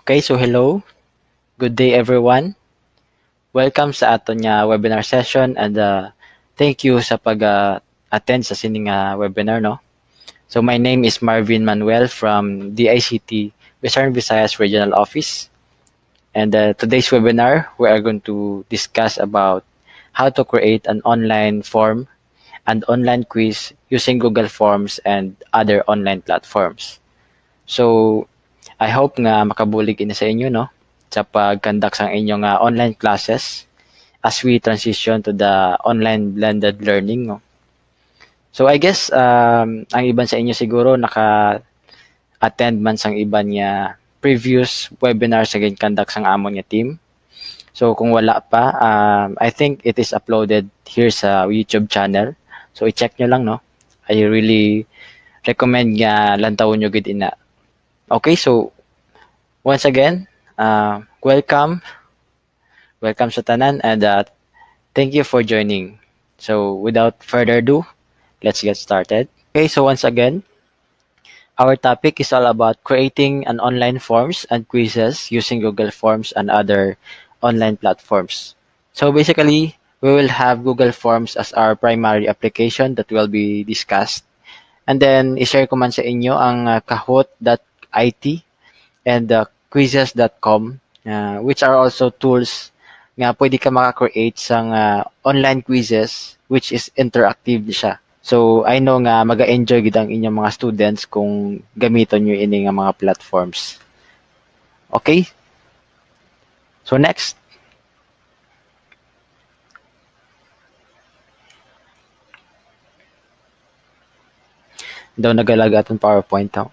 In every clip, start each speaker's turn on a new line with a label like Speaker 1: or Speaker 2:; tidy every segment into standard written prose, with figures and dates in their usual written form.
Speaker 1: Okay, so hello. Good day everyone. Welcome sa ato nga webinar session and thank you sa pag attend sa sining webinar no. So my name is Marvin Manuel from DICT Western Visayas Regional Office. And today's webinar we are going to discuss about how to create an online form and online quiz using Google Forms and other online platforms. So I hope nga makabulig ini sa inyo no sa pag-conduct sa inyong online classes as we transition to the online blended learning no. So I guess ang iban sa inyo siguro naka-attend man sang iban niya previous webinar sa conduct sang amon nga team. So kung wala pa, I think it is uploaded here sa YouTube channel. So i-check nyo lang no. I really recommend nga lantawon nyo gid ina. Okay, so once again, welcome sa tanan and thank you for joining. So without further ado, let's get started. Okay, so once again, our topic is all about creating an online forms and quizzes using Google Forms and other online platforms. So basically, we will have Google Forms as our primary application that will be discussed. And then, i-share ko man sa inyo ang kahoot.it and quizzes.com which are also tools nga pwede ka maka-create sang online quizzes which is interactive siya. So, I know nga maga-enjoy gid ang inyong mga students kung gamiton nyo ini nga mga platforms. Okay? So, next. Daw nagalaga atong PowerPoint ha.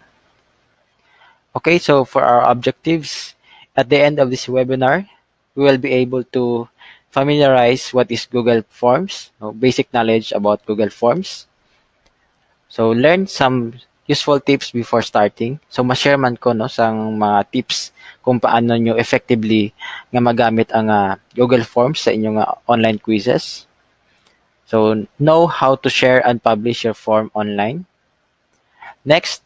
Speaker 1: Okay, so for our objectives, at the end of this webinar, we will be able to familiarize what is Google Forms, basic knowledge about Google Forms. So learn some useful tips before starting. So ma-share man ko no sang mga tips kung paano nyo effectively nga magamit ang Google Forms sa inyong online quizzes. So know how to share and publish your form online. Next,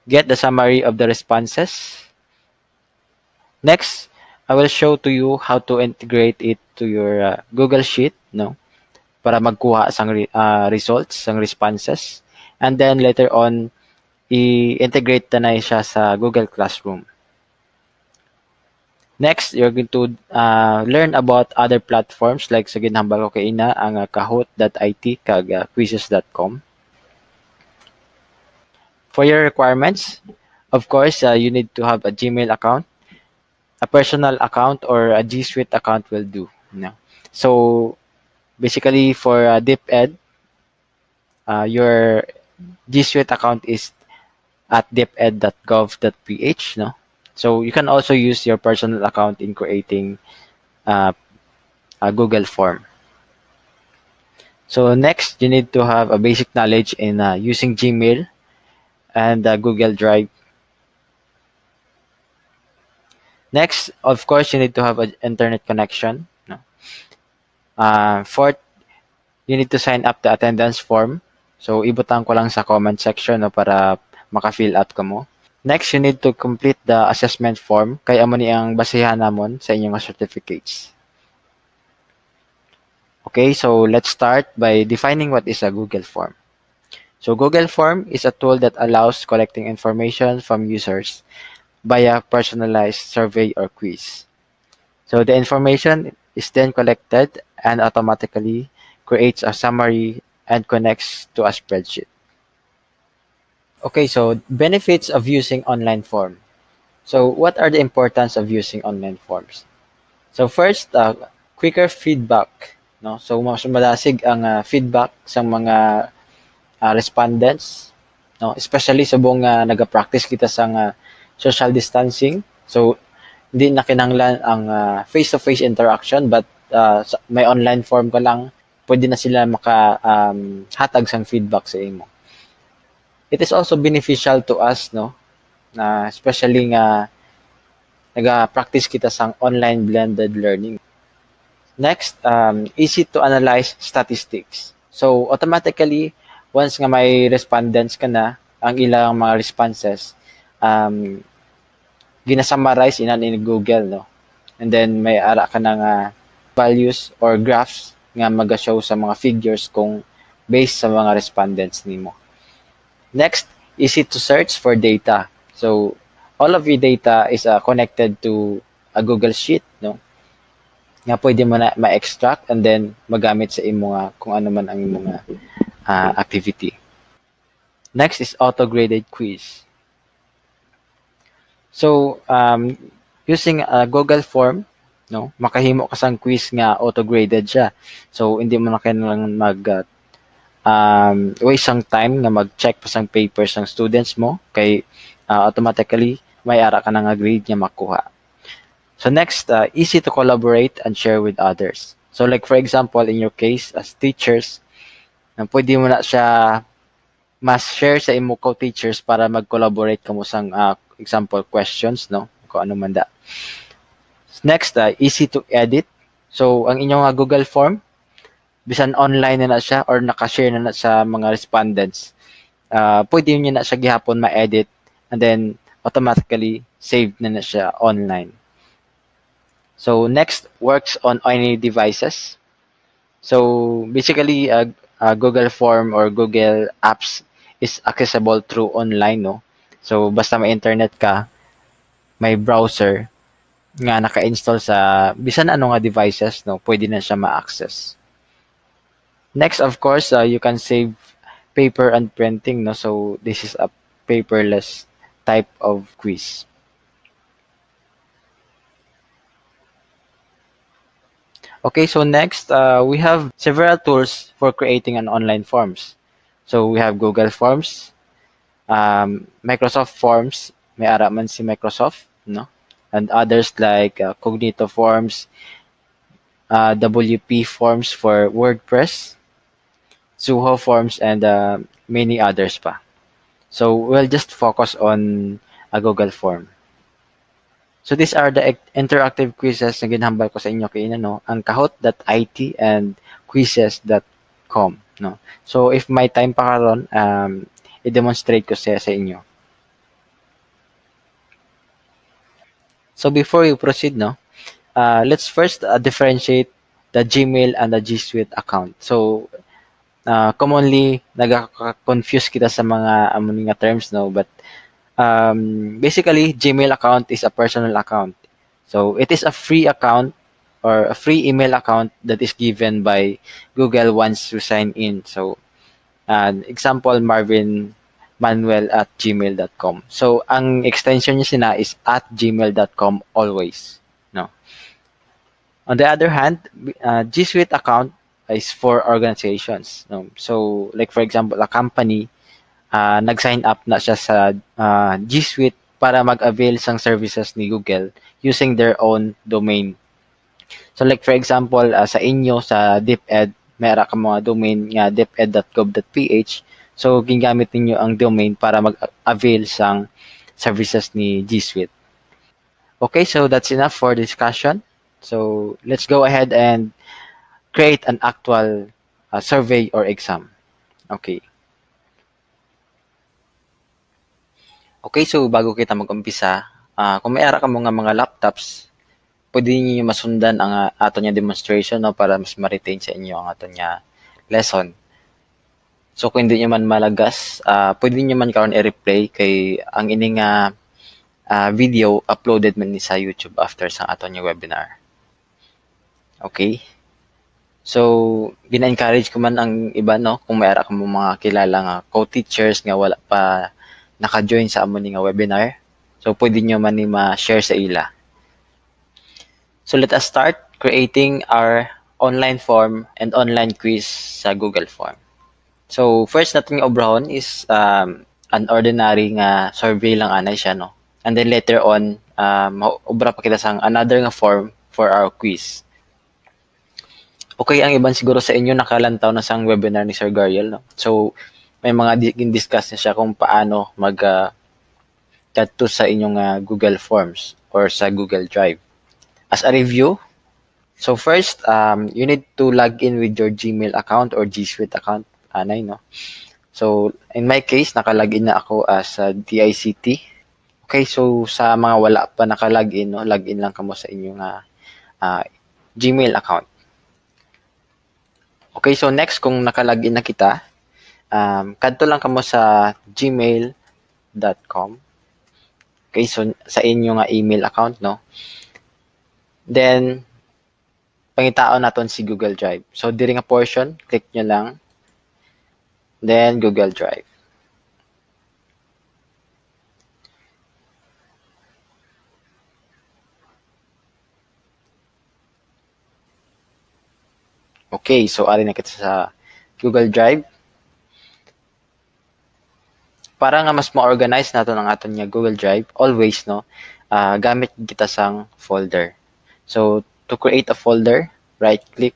Speaker 1: get the summary of the responses. Next, I will show to you how to integrate it to your Google Sheet, no, para magkuha sang results, sang responses. And then later on, i-integrate na siya sa Google Classroom. Next, you're going to learn about other platforms like sa ginhambal ko kay ina ang kahoot.it kag quizzes.com. For your requirements, of course, you need to have a Gmail account, a personal account, or a G Suite account will do. No? So, basically, for DepEd, your G Suite account is at deped.gov.ph. No? So, you can also use your personal account in creating a Google form. So, next, you need to have a basic knowledge in using Gmail and Google Drive. Next, of course, you need to have an internet connection. No? Fourth, you need to sign up the attendance form. So, ibutan ko lang sa comment section no, para maka-fill out ka mo. Next, you need to complete the assessment form. Kaya mo ni ang basihan namon sa inyong certificates. Okay, so let's start by defining what is a Google form. So Google Form is a tool that allows collecting information from users via personalized survey or quiz. So the information is then collected and automatically creates a summary and connects to a spreadsheet. Okay, so benefits of using online form. So what are the importance of using online forms? So first, quicker feedback. No? So mas madasig ang feedback sa mga respondents, no, especially sa buong naga-practice kita sa social distancing. So hindi na kinahanglan ang face-to-face interaction but may online form ka lang, pwede na sila maka hatag sang feedback sa imo. It is also beneficial to us, no, especially nga naga-practice kita sang online blended learning. Next, easy to analyze statistics. So automatically once nga may respondents ka na, ang ilang mga responses, gina-summarize in Google, no? And then may ara ka ng values or graphs nga maga-show sa mga figures kung based sa mga respondents nimo. Next, easy to search for data. So all of your data is connected to a Google Sheet, no? Nga pwede mo na ma-extract and then magamit sa imo nga kung ano man ang imo nga activity. Next is auto-graded quiz. So, using a Google form, no, makahimo ka sang quiz nga auto-graded siya. So, hindi mo na kailangan waste ang time nga mag-check pa sang papers ng students mo kay automatically may ara ka na nga grade nga makuha. So next, easy to collaborate and share with others. So like for example, in your case, as teachers, pwede mo na siya mas share sa imo co-teachers para mag-collaborate kamo sang example questions, no? Kung ano man da. Next, easy to edit. So ang inyong Google form, bisan online na siya or naka-share na sa mga respondents, pwede niyo na siya gihapon ma-edit and then automatically saved na siya online. So next, works on any devices. So basically, Google Form or Google Apps is accessible through online, no? So basta may internet ka, may browser nga naka-install sa bisan ano nga devices, no? Pwede na siya ma-access. Next, of course, you can save paper and printing, no? So this is a paperless type of quiz. Okay, so next, we have several tools for creating an online forms. So we have Google Forms, Microsoft Forms, may ara man si Microsoft, no? And others like Cognito Forms, WP Forms for WordPress, Zoho Forms, and many others pa. So we'll just focus on a Google Form. So these are the interactive quizzes na ginhambal ko sa inyo kay no, ang kahoot.it and quizzes.com, no. So if may time pa karon, i-demonstrate ko sa inyo. So before you proceed, no, let's first differentiate the Gmail and the G Suite account. So commonly nagaka-confuse kita sa mga nga terms, no, but basically, Gmail account is a personal account. So it is a free account or a free email account that is given by Google once you sign in. So example, Marvin Manuel at gmail.com. So ang extension niya sina is at gmail.com always. No. On the other hand, G Suite account is for organizations. No. So like for example, a company nag-sign up na siya sa G Suite para mag-avail sang services ni Google using their own domain. So like for example, sa inyo sa DepEd, mayroon ka mga domain nga deped.gov.ph. So gingamit niyo ang domain para mag-avail sang services ni G Suite. Okay, so that's enough for discussion. So let's go ahead and create an actual survey or exam. Okay. Okay, so bago kita mag-umpisa, kung may ara ka mga laptops, pwede niyo masundan ang ato niya demonstration, no, para mas ma-retain sa inyo ang ato niya lesson. So kung hindi niyo man malagas, pwede niyo man karon i-replay kay ang ining video uploaded man ni sa YouTube after sa ato niya webinar. Okay? So gina-encourage ko man ang iba, no, kung may ara ka mga kilala nga co-teachers nga wala pa naka-join sa amon nga webinar. So pwede nyo man ni ma-share sa ila. So let us start creating our online form and online quiz sa Google Form. So first natin yung obrahon is an ordinary nga survey lang anay siya, no. And then later on, obra pa kita sang another nga form for our quiz. Okay, ang iban siguro sa inyo nakalantaw na sang webinar ni Sir Gariel, no. So may mga discuss na siya kung paano mag-cut sa inyong Google Forms or sa Google Drive. As a review, so first, you need to log in with your Gmail account or G Suite account, anay, no? So, in my case, naka-login na ako as DICT. Okay, so sa mga wala pa naka-login, no, login lang kamo sa inyong ah, Gmail account. Okay, so next kung naka-login na kita, kadto lang kamo sa gmail.com. Okay, so sa inyong email account, no. Then pangitaon naton si Google Drive. So diri nga portion, click nyo lang, then Google Drive. Okay, so ari na kita sa Google Drive. Para nga mas ma-organize nato ang aton nga Google Drive, always, no, gamit kita sang folder. So to create a folder, right click,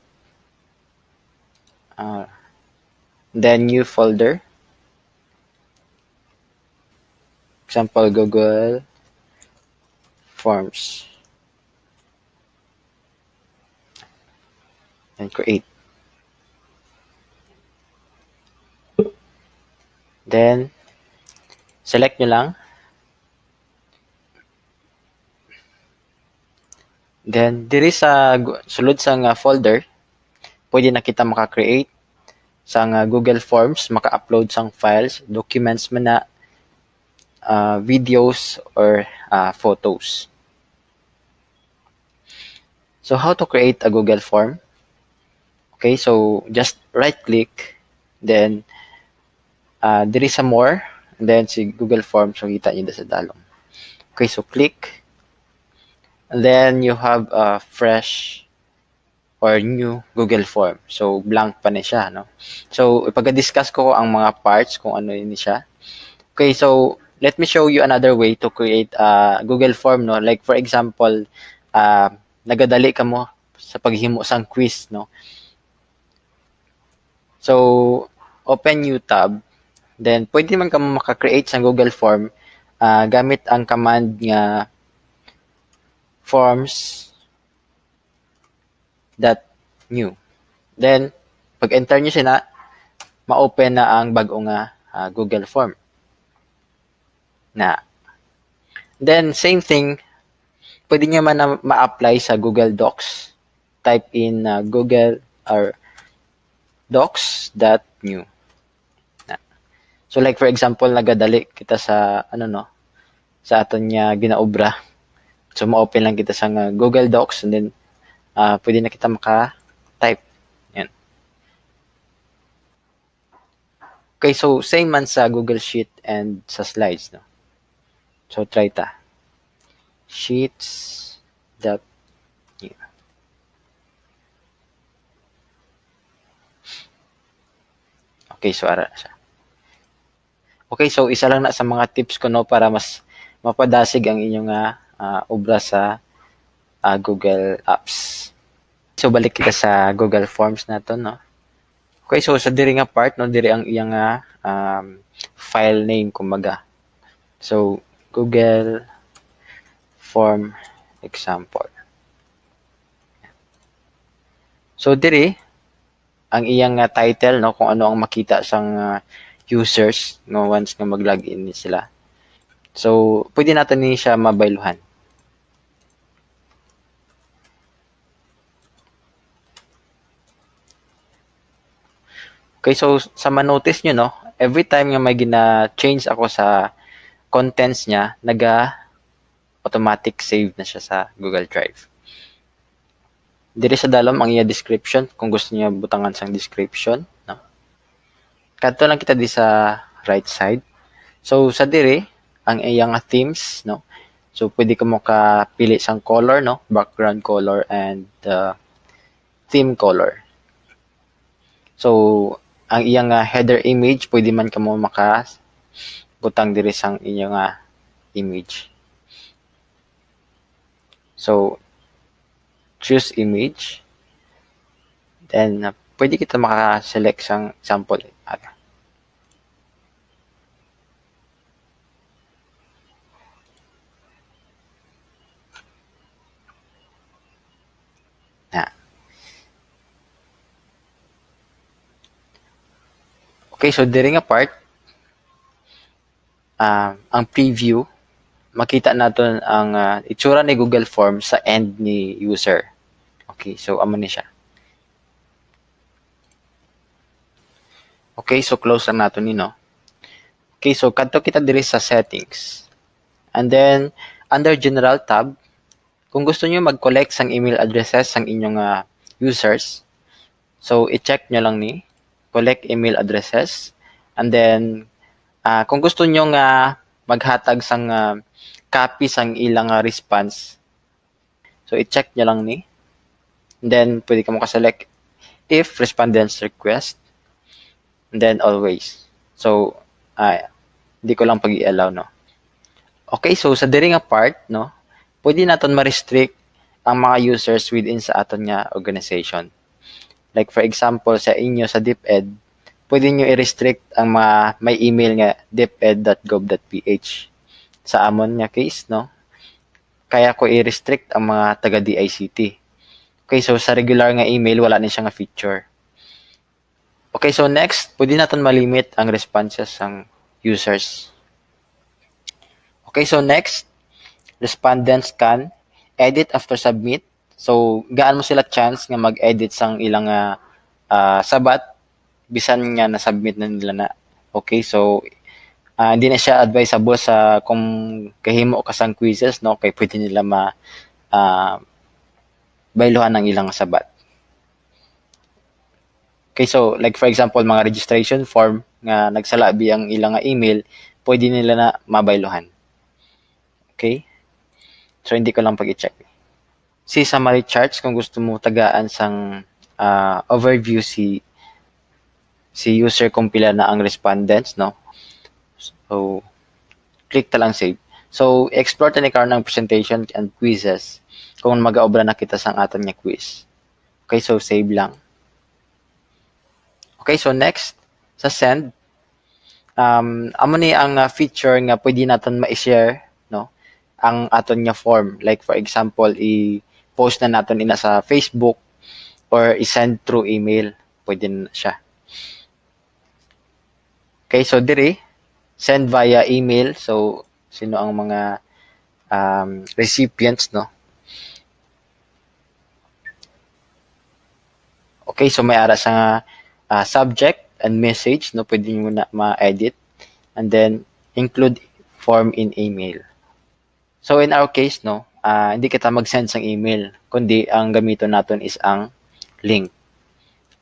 Speaker 1: then new folder. Example, Google Forms. And create. Then select nyo lang. Then diri sa sulod sa nga folder, pwede na kita maka-create sa nga Google Forms, maka-upload sang files, documents man na, videos or photos. So how to create a Google form? Okay, so just right click, then diri sa more, and then si Google Forms, so kita nyo sa dalong. Okay, so click, and then you have a fresh or new Google form. So blank pa ni siya, no? So ipag-discuss ko ang mga parts kung ano yun siya. Okay, so let me show you another way to create a Google form, no? Like for example, nagadali ka mo sa paghimo sang quiz, no? So open new tab, then pwede man ka maka-create sa Google form gamit ang command nga forms.new. Then pag enter niyo siya, ma-open na ang bago nga Google form. Na. Then same thing, pwede niyo man na ma-apply sa Google Docs. Type in Google or docs.new. So like for example, nagadali kita sa sa aton nya ginaobra. So ma-open lang kita sa Google Docs, and then pwede na kita maka-type. Yan. Okay, so same man sa Google Sheet and sa slides, no. So try ta. Sheets.new. Okay, so ara siya. Okay, so isa lang na sa mga tips ko, no, para mas mapadasig ang inyong obra sa Google Apps. So balik kita sa Google Forms nato, no. Okay, so sa diri nga part, no, diri ang iyang file name kumbaga. So Google Form example. So diri ang iyang title, no, kung ano ang makita sang users, no, once nga mag-login sila. So pwede natin ni siya mabayluhan. Okay, so sa ma-notice nyo, no, every time nga may gina-change ako sa contents niya, automatic save na siya sa Google Drive. Diri sa dalom ang iya description, kung gusto niyo butangan sang description, no. Kadto lang kita di sa right side. So sa diri ang iyang themes, no. So pwede ka mo pili sang color, no, background color and theme color. So ang iyang header image, pwede man ka mo butang diri sang inyong image. So choose image, then pwede kita maka-select sang sample. Okay, so diri nga part, ang preview, makita naton ang itsura ni Google Forms sa end ni user. Okay, so amo ni siya. Okay, so close lang nato ni no. Okay, so kadto kita diri sa settings. And then under general tab, kung gusto niyo mag-collect sang email addresses sang inyong users, so i-check nyo lang ni collect email addresses. And then kung gusto niyo nga maghatag sang copy sang ilang response, so i-check nyo lang ni. And then pwede ka mo ka-select if respondents request, and then always. So hindi ko lang pag i-allow no. Okay, so sa diri nga part no, pwede naton ma-restrict ang mga users within sa aton nga organization. Like for example sa inyo sa DepEd, pwede nyo i-restrict ang mga may email nga deped.gov.ph. Sa amon nga case no, kaya ko i-restrict ang mga taga DICT. Okay, so sa regular nga email wala ni siya nga feature. Okay, so next, pwede natin malimit ang responses ng users. Okay, so next, respondents can edit after submit. So, gaan mo sila chance nga mag-edit sang ilang sabat bisan nga na-submit na nila na. Okay, so hindi na siya advisable sa kung kahimo ka sang quizzes, no? Kay pwede nila bayluhan ng ilang sabat. Okay, so like for example, mga registration form nga nagsalabi ang ilang email, pwede nila na mabayluhan. Okay? So hindi ko lang pag-i-check. Si summary charts kung gusto mo tagaan sang overview si user kung pila na ang respondents, no? So click ta lang save. So explore ta ni karon ng presentation and quizzes kung mag-aobra na kita sang aton nga quiz. Okay, so save lang. Okay, so next, sa send, amo ni ang feature nga pwede natin ma-share, no? Ang aton nga form. Like for example, i-post na natin ina sa Facebook or i-send through email. Pwede na siya. Okay, so diri, send via email. So, sino ang mga recipients, no? Okay, so may ara sa subject and message, no, pwede nyo na ma-edit, and then include form in email. So in our case, no, hindi kita mag-send sang email, kundi ang gamito natin is ang link.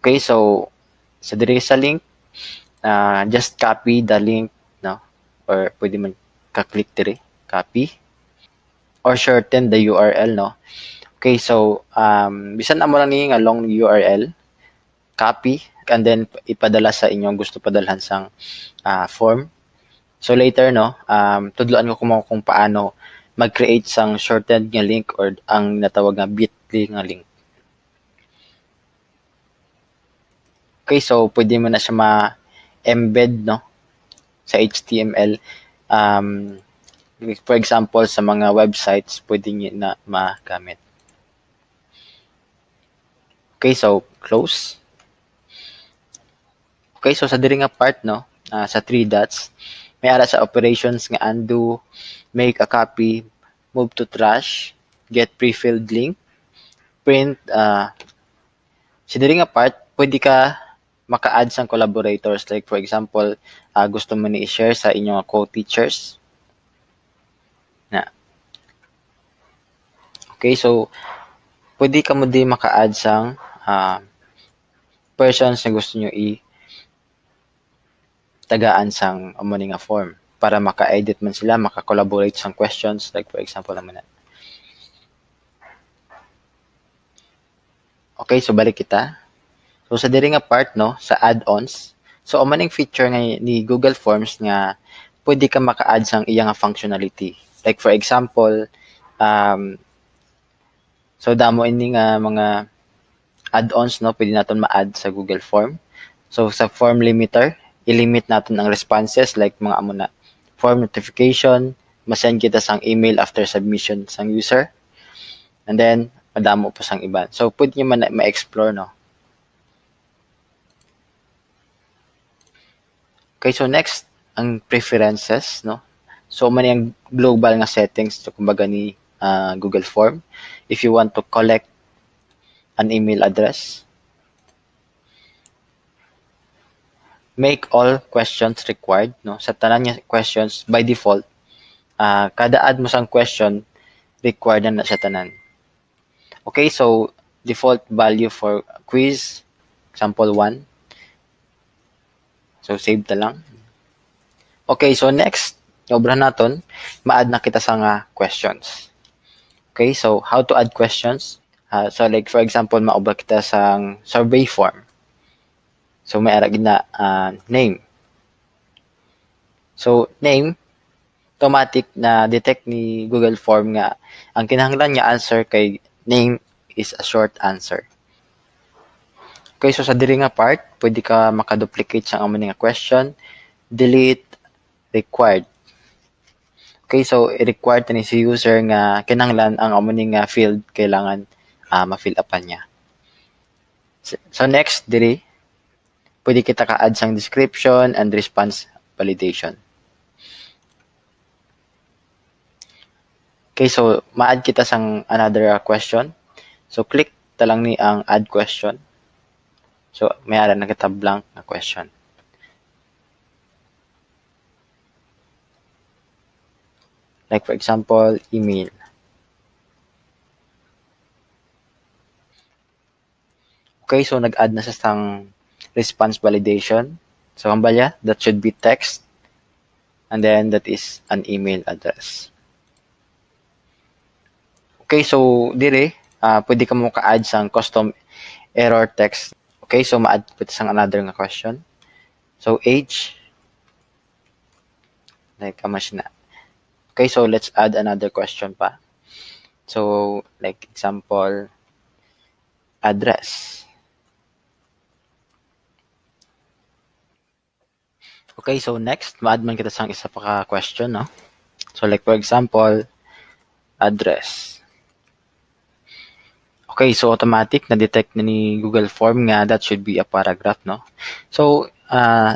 Speaker 1: Okay, so sa diri sa link, just copy the link, no, or pwede man ka-click diri, copy, or shorten the URL, no. Okay, so bisan amo lang ni nga long URL, copy, and then ipadala sa inyong gusto padalhan sang form. So later, no, tudloan ko kung paano mag-create sang shortened nga link or ang natawag nga bit.ly nga link. Okay, so pwede mo na siya ma-embed, no, sa HTML. For example, sa mga websites, pwede nyo na magamit. Okay, so close. Okay, so sa diri nga part, no, sa 3 dots, may ara sa operations nga undo, make a copy, move to trash, get pre-filled link, print. Sa diri nga part, pwede ka maka-add sang collaborators. Like for example, gusto mo ni i-share sa inyong co-teachers. Na. Okay, so pwede ka mo di maka-add sang persons na gusto nyo tagaan sang amo nga form para maka-edit man sila, maka-collaborate sang questions, like for example naman na. Okay, so balik kita. So sa diri nga part, no, sa add-ons, so amo ning feature nga ni Google Forms nga pwede ka maka-add sang iyang functionality. Like for example, so damo ini nga mga add-ons, no, pwede naton ma-add sa Google Form. So sa form limiter, i-limit natin ang responses like mga amo na form notification, ma-send kita sang email after submission sang user, and then madamo pa sang iba. So pwede nyo man ma-explore, no. Okay, so next ang preferences, no. So man yung global nga settings so kumbaga ni Google Form. If you want to collect an email address, make all questions required, no? Sa tanan nga questions by default, kada add mo sang question required na sa tanan. Okay, so default value for quiz example 1. So save ta lang. Okay, so next, obrahan naton, ma-add na kita sa nga questions. Okay, so how to add questions? So like for example, maobra kita sang survey form. So may ara gina name. So name, automatic na detect ni Google Form nga ang kinahanglan nga answer kay name is a short answer. Okay, so sa diri nga part, pwede ka makaduplicate sa amo nga question, delete, required. Okay, so i-required ni si user nga kinahanglan ang amo nga field kailangan ma-fill upan niya. So next diri, pwede kita ka-add sang description and response validation. Okay, so ma-add kita sang another question. So click ta lang ni ang add question. So may ara na kita blank na question. Like for example, email. Okay, so nag-add na sa sang response validation. So ang balya, that should be text. And then that is an email address. Okay, so dire, pwede ka mo ka-add sang custom error text. Okay, so ma-add pwede sang another nga question. So age, like amash na. Okay, so let's add another question pa. So like example, address. Okay, so next, ma-add man kita sang isa pa ka question, no? So like for example, address. Okay, so automatic na-detect na ni Google Form nga that should be a paragraph, no? So,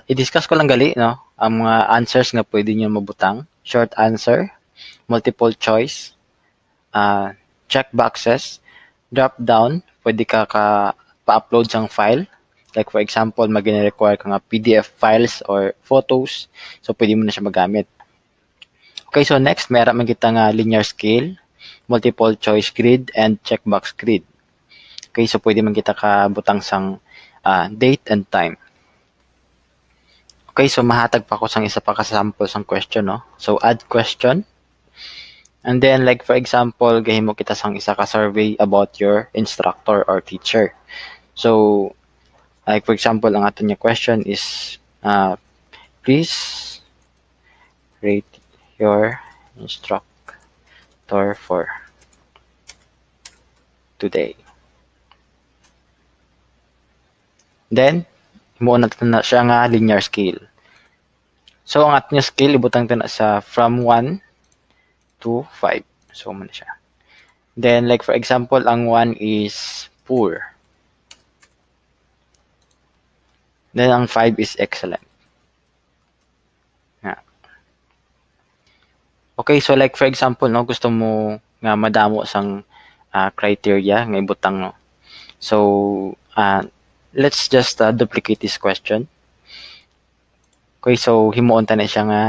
Speaker 1: i-discuss ko lang gali, no? Ang mga answers nga pwede nyo mabutang. Short answer, multiple choice, check boxes, drop down, pwede ka pa-upload sang file. Like for example, mag-require ka nga PDF files or photos. So, pwede mo na siya magamit. Okay, so next, meron man kita nga linear scale, multiple choice grid, and checkbox grid. Okay, so pwede man kita kabutang sang date and time. Okay, so mahatag pa ko sang isa pa ka sample sang question, no? So add question. And then like for example, gahimo kita sang isa ka survey about your instructor or teacher. So like for example, ang aton nga question is please rate your instructor for today. Then, mo na siya nga linear scale. So, ang ating scale, ibutang na sa from 1 to 5. So, man siya. Then, like for example, ang 1 is poor. Then, ang 5 is excellent. Yeah. Okay, so like for example, no, gusto mo nga madamo sang criteria nga ibutang, no. So, let's just duplicate this question. Okay, so himuon ta na siya nga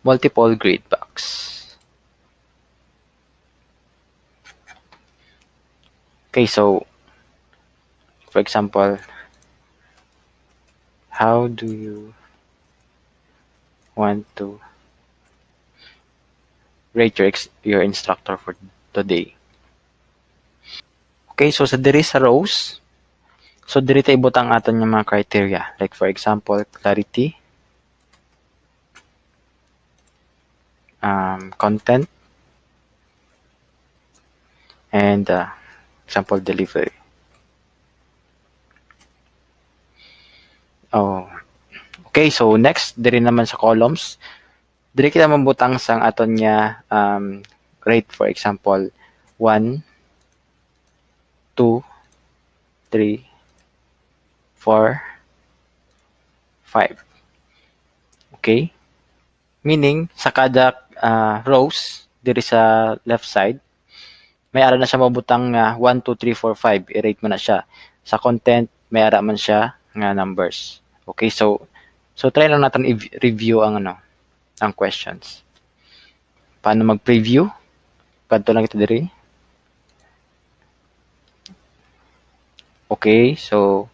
Speaker 1: multiple grade box. Okay, so for example, how do you want to rate your instructor for today? Okay, so sa diri sa rows, so diri ta ibutang aton yung mga criteria. Like for example, clarity, content, and example delivery. Oh, okay, so next diri naman sa columns, diri kita mabutang sang aton niya rate, for example 1, 2, 3, 4, 5. Okay? Meaning, sa kada rows, diri sa left side, may ara na siya mabutang nga 1, 2, 3, 4, 5. I-rate mo na siya. Sa content, may ara man siya nga numbers. Okay, so try lang natin i-review ang ang questions. Paano mag-preview? Kadto lang ito diri. Okay, so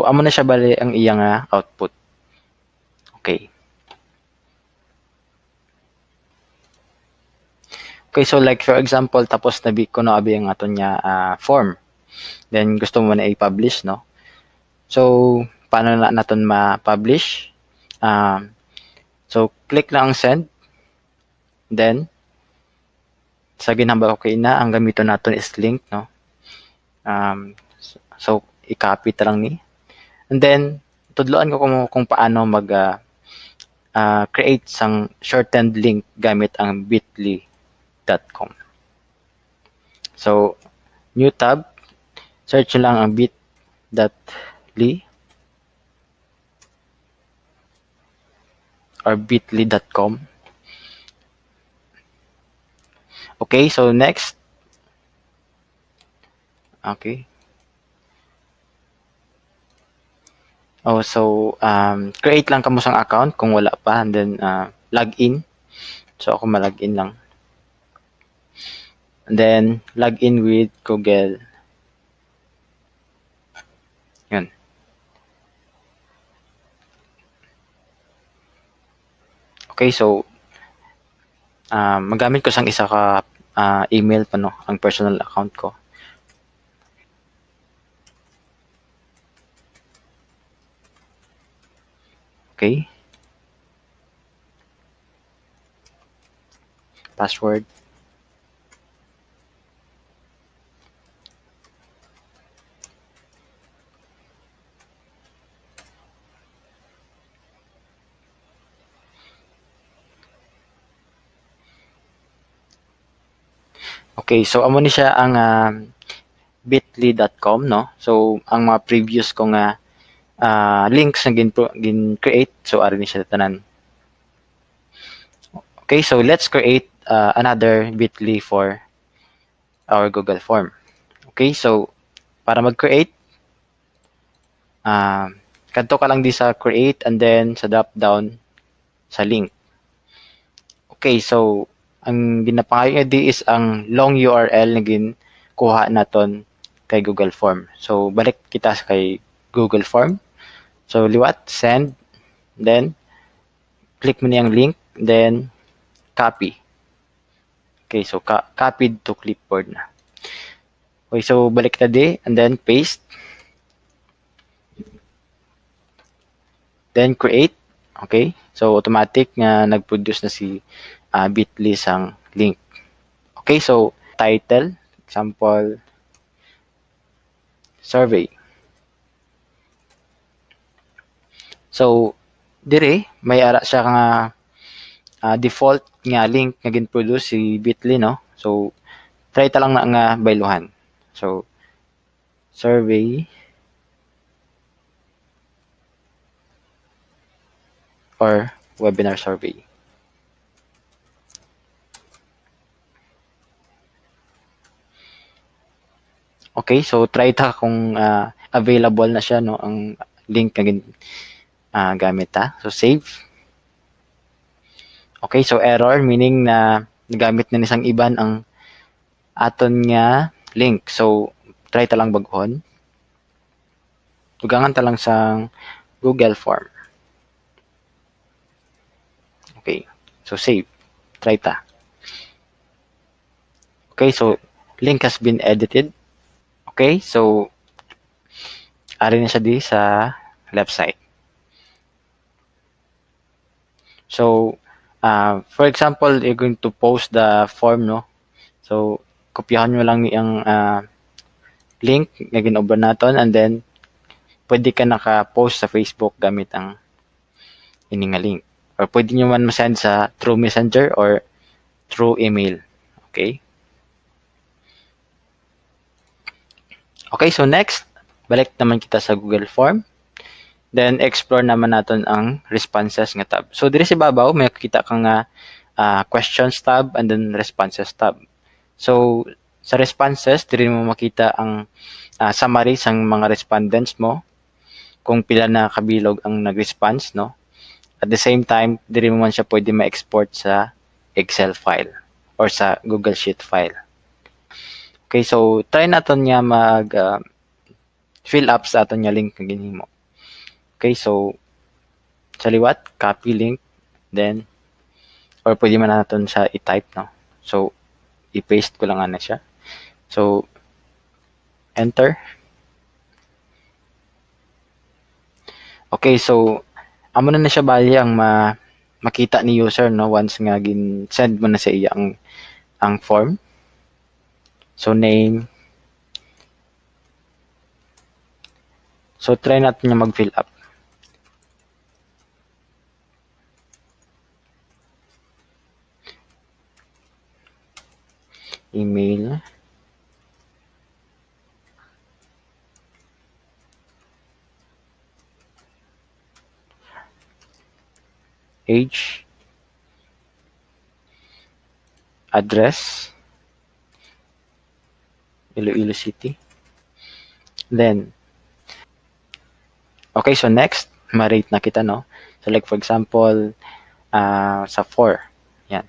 Speaker 1: amo na siya bali ang iyang output. Okay. Okay, so like for example, tapos na ko na abi ang aton niya form. Then gusto mo na i-publish, no? So paano na naton ma-publish? So click lang ang send. Then sa ginhambal okay na, ang gamiton naton is link, no? So i-copy ta lang ni. And then tudloan ko kung paano mag create sang shortened link gamit ang bit.ly.com. So new tab, search lang ang bit.ly or bit.ly.com. Okay, so next. Okay. Oh, so create lang kamo sang account kung wala pa, and then log in. So ako ma-log in lang. And then log in with Google. Yun. Okay, so magamit ko sang isa ka email pa, no, ang personal account ko. Okay. Password. Okay, so amo ni siya ang bit.ly.com, no? So ang mga previous ko nga links na gin-create, so ari ni siya tanan. Okay, so let's create another bit.ly for our Google form. Okay, so para mag-create, kadto ka lang di sa create and then sa drop down sa link. Okay, so ang ginapangayo di is ang long URL na kuha naton kay Google Form. So balik kita kay Google Form. So liwat, send, then click mo niyang link, then copy. Okay, so copied to clipboard na. Okay, so balik na di, and then paste. Then create. Okay, so automatic nga nag-produce na si bit.ly sang link. Okay, so title, example, survey. So dire may ara siya nga default nga link nga gin-produce si bit.ly, no? So try ta lang na nga bayluhan. So survey or webinar survey. Okay, so try ta kung available na siya, no, ang link na gamit ta. So save. Okay, so error meaning na nagamit na nisang iban ang aton nga link. So try ta lang baghon. Tugangan ta lang sa Google Form. Okay, so save. Try ta. Okay, so link has been edited. Okay, so ari na siya di sa left side. So for example, you're going to post the form, no? So kopyahan mo lang ang link na ginobre naton, and then pwede ka naka-post sa Facebook gamit ang ini nga link. Or pwede nyo man ma-send sa through Messenger or through email. Okay? Okay, so next, balik naman kita sa Google Form. Then explore naman naton ang responses nga tab. So diri sa babaw may makita ka nga questions tab and then responses tab. So sa responses diri mo makita ang summary sang mga respondents mo, kung pila na kabilog ang nag-response, no? At the same time, diri mo man siya pwede ma-export sa Excel file or sa Google Sheet file. Okay, so try naton nga mag fill up sa aton nga link nga ginhimo. Okay, so sa liwat, copy link, then or pwede man naton siya i-type, no? So i-paste ko lang ana siya. So enter. Okay, so amo na siya bali ang makita ni user, no, once nga gin-send mo na sa iya ang form. So name. So try natin nga mag-fill up. Email. Age. Address. Iloilo City. Then, okay, so next, ma-rate na kita, no? So like for example, sa 4. Yan.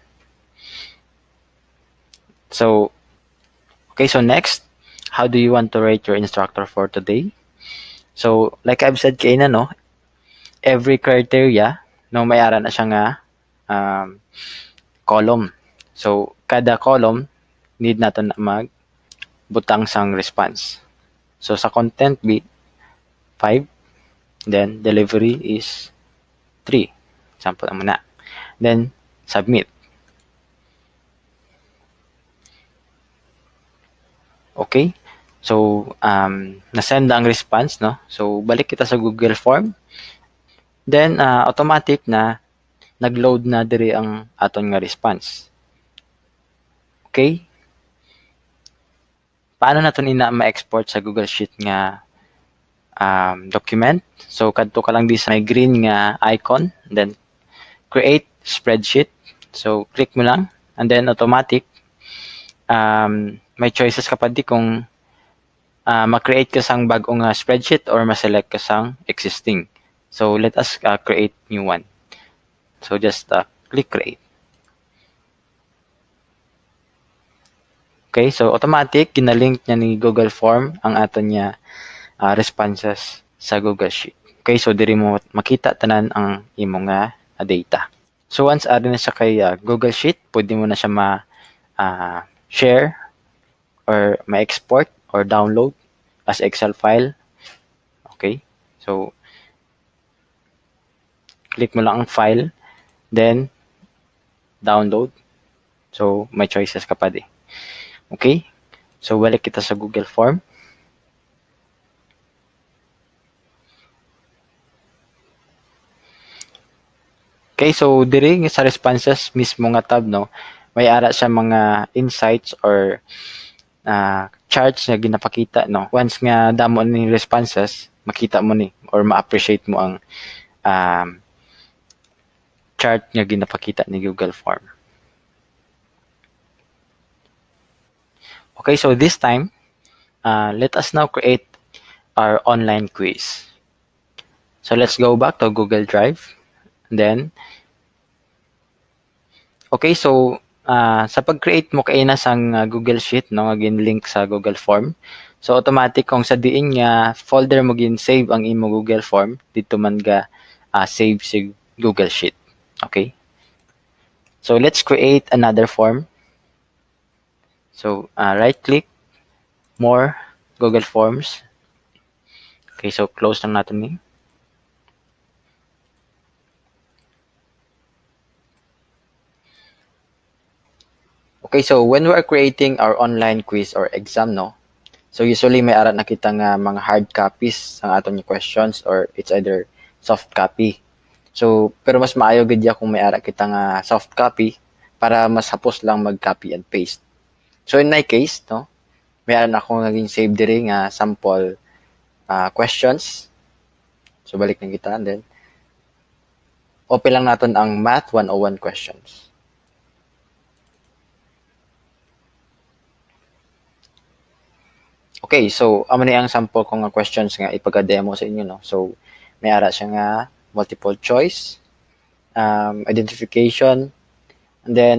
Speaker 1: So, okay, so next, how do you want to rate your instructor for today? So, like I've said kayo na, no? Every criteria, no, may ara na siya nga column. So, kada column, need natin na magbutang sang response. So, sa content B, 5. Then, delivery is 3. Example naman na. Then, submit. Okay? So, nasend ang response, no? So, balik kita sa Google Form. Then, automatic na nag-load na diri ang aton nga response. Okay? Paano natin ma-export sa Google Sheet nga document? So, kadto ka lang di sa may green nga icon. Then, create spreadsheet. So, click mo lang. And then, automatic. May choices ka pa di kung ma-create ka sang bagong spreadsheet or ma-select ka sang existing. So, let us create new one. So, just click create. Okay, so automatic, kinalink niya ni Google Form ang aton niya responses sa Google Sheet. Okay, so diri mo makita tanan ang imong data. So once add na siya kay Google Sheet, pwede mo na siya share or ma-export or download as Excel file. Okay, so click mo lang ang file, then download. So may choices ka pa di. Okay, so balik kita sa Google Form. Okay, so diri sa responses mismo nga tab, no, may ara siya mga insights or charts nga ginapakita, no. Once nga damo ni responses, makita mo ni or ma-appreciate mo ang chart nga ginapakita ni Google Form. Okay, so this time, let us now create our online quiz. So let's go back to Google Drive. Then, okay, so sa pag-create mo kay na sang Google Sheet, no, again link sa Google Form. So automatic kung sa diin nga folder mo gin save ang imo Google Form, dito man ga save si Google Sheet. Okay? So let's create another form. So right click, more, Google Forms. Okay, so close lang natin ni. Okay, so when we are creating our online quiz or exam, no, so usually may ara na kita nga mga hard copies ang aton yung questions or it's either soft copy. So, pero mas maayo gid ya kung may ara kita nga soft copy para mas hapos lang mag-copy and paste. So, in my case, no, may ara na akong naging save diri nga sample questions. So, balik na kita. And then, open lang natin ang Math 101 questions. Okay, so amo ni ang sample ko nga questions nga ipagka-demo sa inyo, no? So, may ara siya nga multiple choice, identification, and then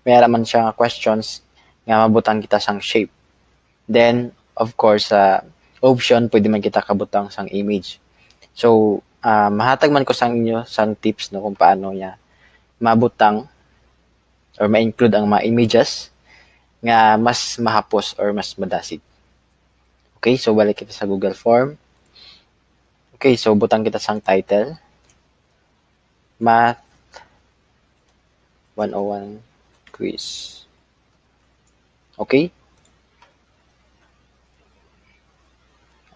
Speaker 1: may ara man siya nga questions nga mabutang kita sang shape. Then, of course, option, pwede man kita kabutang sang image. So, mahatag man ko sa inyo sang tips, no, kung paano niya mabutang or ma-include ang mga images nga mas mahapos or mas madasig. Okay, so balik kita sa Google Form. Okay, so butang kita sang title. Math 101 quiz. Okay?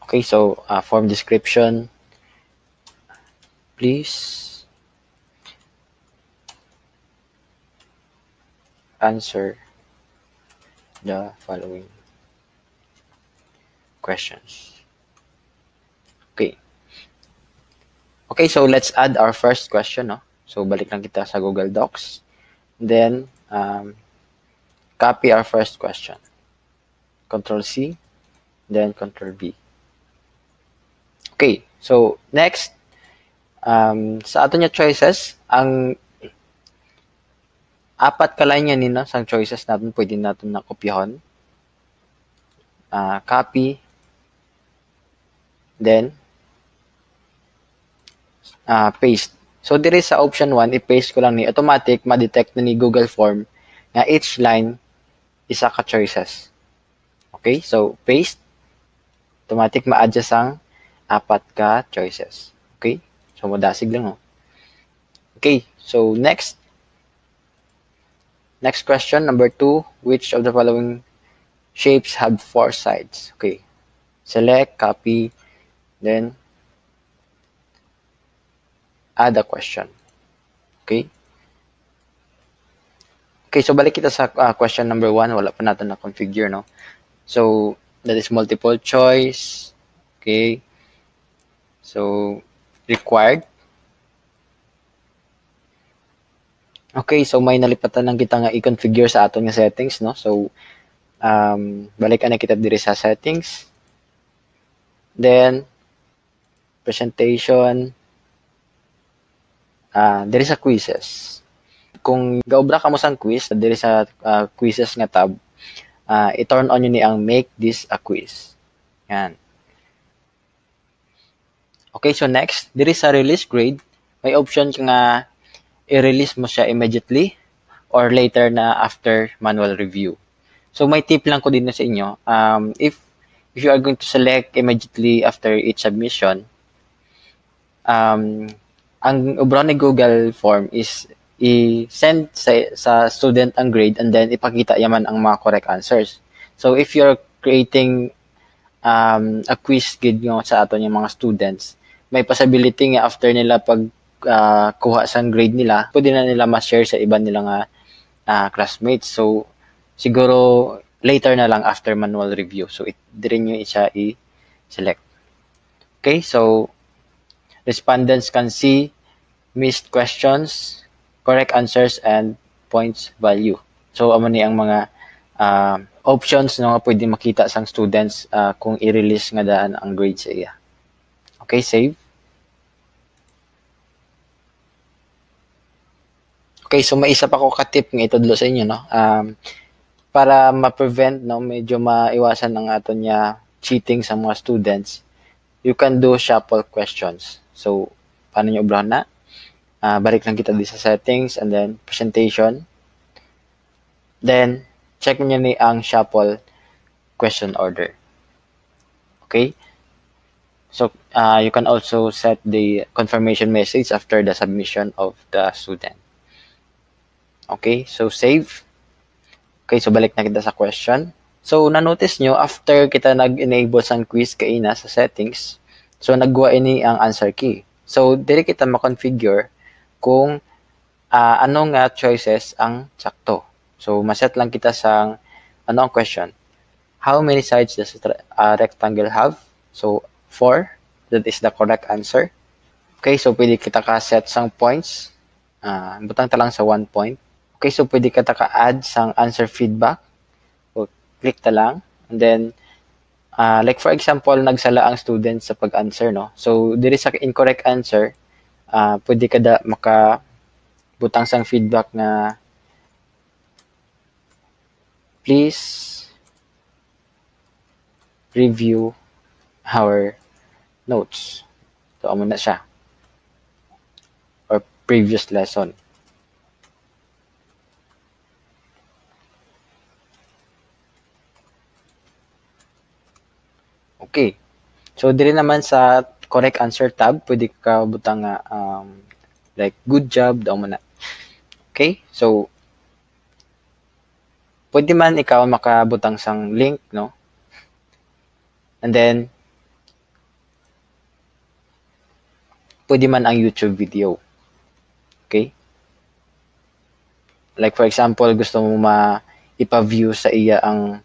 Speaker 1: Okay, so form description. Please answer the following questions. Okay. Okay, so let's add our first question, no? So balik lang kita sa Google Docs. Then copy our first question. Control C, then Control V. Okay, so next, sa ato niya choices, ang apat ka line yan nino sang choices natin pwede natin na kopyahan. Copy, then paste. So dire sa option 1, i-paste ko lang ni automatic ma-detect na ni Google Form nga each line isa ka choices. Okay, so paste, automatic ma-adjust ang apat ka choices. Okay, so madasig lang, no? Okay, so next question, number 2, which of the following shapes have 4 sides? Okay, select, copy, then add a question. Okay? Okay, so balik kita sa question number 1. Wala pa natin na-configure, no? So, that is multiple choice. Okay? So, required. Okay, so may nalipatan lang kita nga i-configure sa aton nga settings, no? So, balik na kita diri sa settings. Then, presentation, diri sa quizzes. Kung gaobra ka mo sang quiz, diri sa quizzes nga tab, i-turn on yun ni ang make this a quiz. Yan. Okay, so next, diri sa release grade, may option nga i-release mo siya immediately or later na after manual review. So may tip lang ko din na sa inyo. If you are going to select immediately after each submission, ang obra ni Google Form is i-send sa student ang grade and then ipakita yaman ang mga correct answers. So if you're creating a quiz gid nga sa aton yung mga students, may possibility nga after nila pag kuha sang grade nila, pwede na nila ma-share sa iba nila nga classmates. So siguro later na lang after manual review. So dire nyo siya i-select. Okay, so respondents can see missed questions, correct answers, and points value. So, amo ni ang mga options no, nga pwede makita sang students kung i-release nga daan ang grade sa iya. Okay, save. Okay, so may isa pa ko ka-tip nga itudlo sa inyo, no? Para ma-prevent, no, medyo maiwasan ang aton niya cheating sa mga students, you can do shuffle questions. So, paano nyo ubrahan na? Balik lang kita di sa settings and then presentation. Then, check nyo ni ang shuffle question order. Okay? So, you can also set the confirmation message after the submission of the student. Okay? So, save. Okay, so balik na kita sa question. So, na-notice nyo, after kita nag-enable sang quiz kaina sa settings, so nagwa ini ang answer key. So, dili kita ma-configure kung anong choices ang sakto. So, maset lang kita sa ang question. How many sides does a rectangle have? So, 4. That is the correct answer. Okay, so pwede kita ka-set sang points. Butang ta lang sa 1 point. Okay, so pwede ka ka-add sang answer feedback. So, click ta lang. And then, like for example, nagsala ang student sa pag-answer, no? So, diri sa incorrect answer, pwede ka butang sang feedback na please review our notes. So, amo na siya. Or previous lesson. Okay. So, diri naman sa correct answer tab, pwede ka butang nga like good job daw mo na. Okay? So, pwede man ikaw makabutang sang link, no? And then, pwede man ang YouTube video. Okay? Like for example, gusto mo ipa-view sa iya ang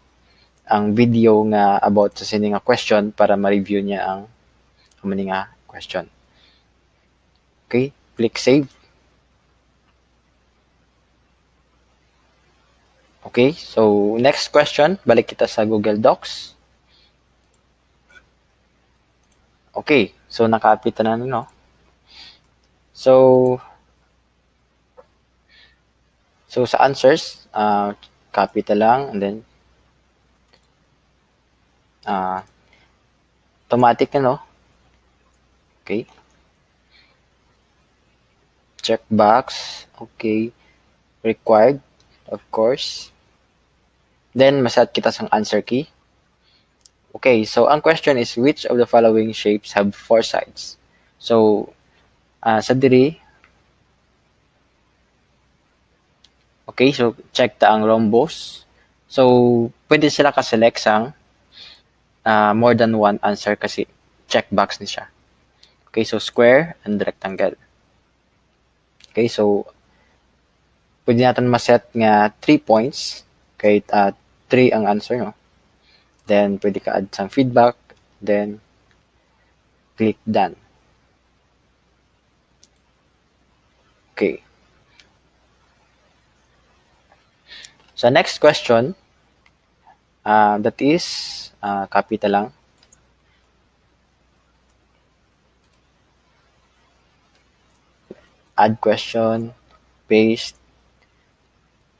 Speaker 1: video nga about sa sini nga question para ma-review niya ang mani nga question. Okay? Click save. Okay? So, next question, balik kita sa Google Docs. Okay. So, nakapit na no? So, sa answers, copy ta lang and then automatic na, no? Okay. Checkbox. Okay. Required, of course. Then, maset kita sang answer key. Okay, so ang question is, which of the following shapes have 4 sides? So, sa diri, okay, so check ta ang rhombus. So, pwede sila ka-select sang more than one answer kasi checkbox ni siya. Okay, so square and rectangle. Okay, so pwede natin ma-set nga 3 points kahit 3 ang answer, no? Then, pwede ka add sang feedback. Then, click done. Okay. So, next question, that is, copy ta lang. Add question, paste.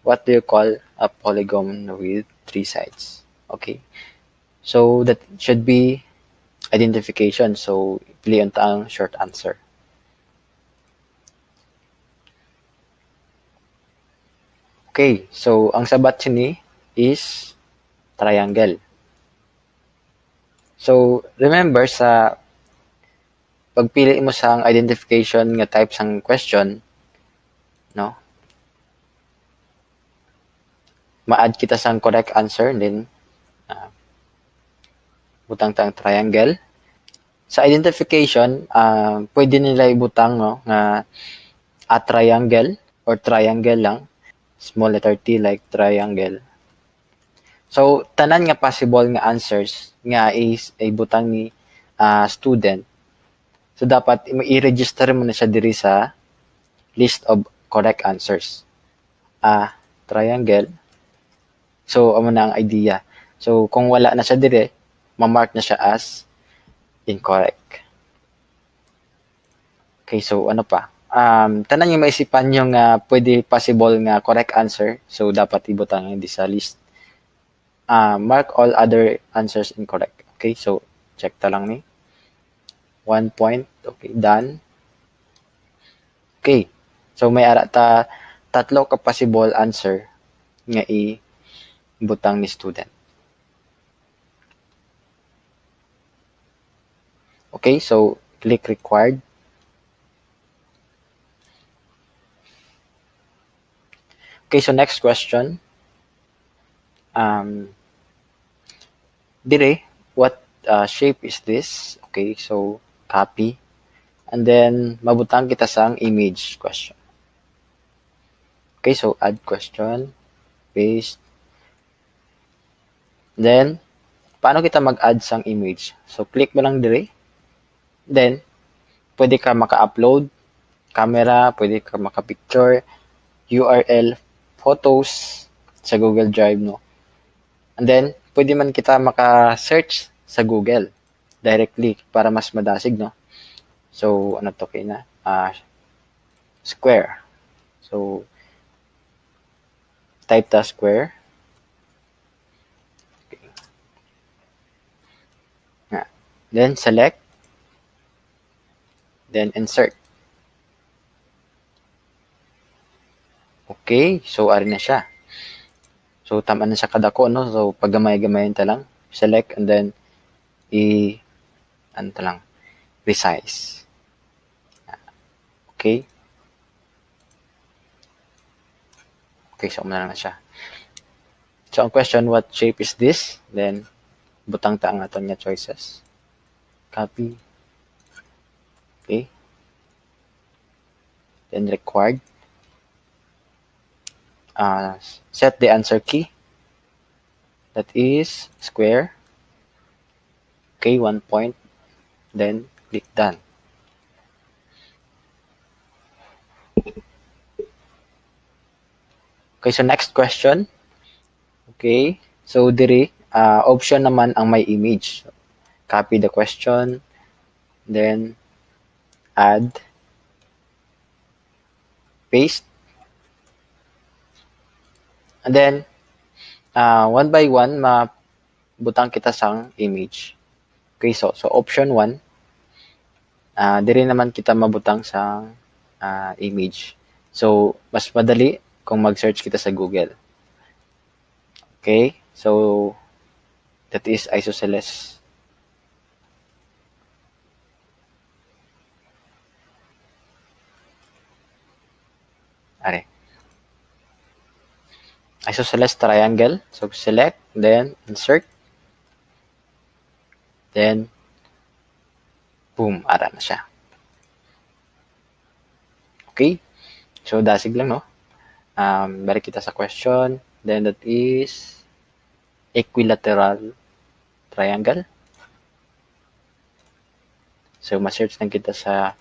Speaker 1: What do you call a polygon with 3 sides? Okay. So, that should be identification. So, pilihan ta ang short answer. Okay. So, ang sabat sini is triangle. So, remember sa pagpili mo sang identification nga type sang question, no? Ma-add kita sang correct answer, then butang tang triangle. Sa identification, pwede nila ibutang, no, nga a triangle or triangle lang. Small letter T like triangle. So, tanan nga possible nga answers nga is ibutang ni student. So, dapat i-register mo na siya diri sa list of correct answers. Triangle. So, amo na ang idea. So, kung wala na siya diri, ma-mark na siya as incorrect. Okay, so ano pa? Tanan yung maisipan yung pwede possible nga correct answer. So, dapat ibutang hindi sa list. Mark all other answers incorrect. Okay, so check ta lang ni. 1 point. Okay, done. Okay, so may ara ta tatlo ka possible answer nga ibutang ni student. Okay, so click required. Okay, so next question. Dire, what shape is this? Okay, so copy. And then, mabutang kita sang image question. Okay, so add question, paste. Then, paano kita mag-add sang image? So, click mo lang dire. Then, pwede ka maka-upload camera, pwede ka maka-picture, URL, photos sa Google Drive, no? And then, pwede man kita maka-search sa Google directly para mas madasig, no? So, ano to kay na? Square. So, type ta square. Okay. Then, select. Then, insert. Okay. So, ari na siya. So, tama na siya kadako, no? So, pag gamay-gamayin ta lang. Select and then, ano ta lang, resize. Okay. Okay, so na siya. So, ang question, what shape is this? Then, butang ta ang aton nga choices. Copy. Okay. Then, required. Set the answer key. That is square. Okay, 1 point. Then, click done. Okay, so next question. Okay, so diri, option naman ang may image. Copy the question, then add, paste, and then one by one mabutang kita sang image. Okay, so option 1, diri naman kita mabutang sang image. So mas madali kung mag-search kita sa Google. Okay, so that is isosceles. Are. Isosceles triangle. So select, then insert, then boom, ara na siya. Okay, so dasig lang, no? Balik kita sa question. Then that is equilateral triangle. So ma-search lang kita sa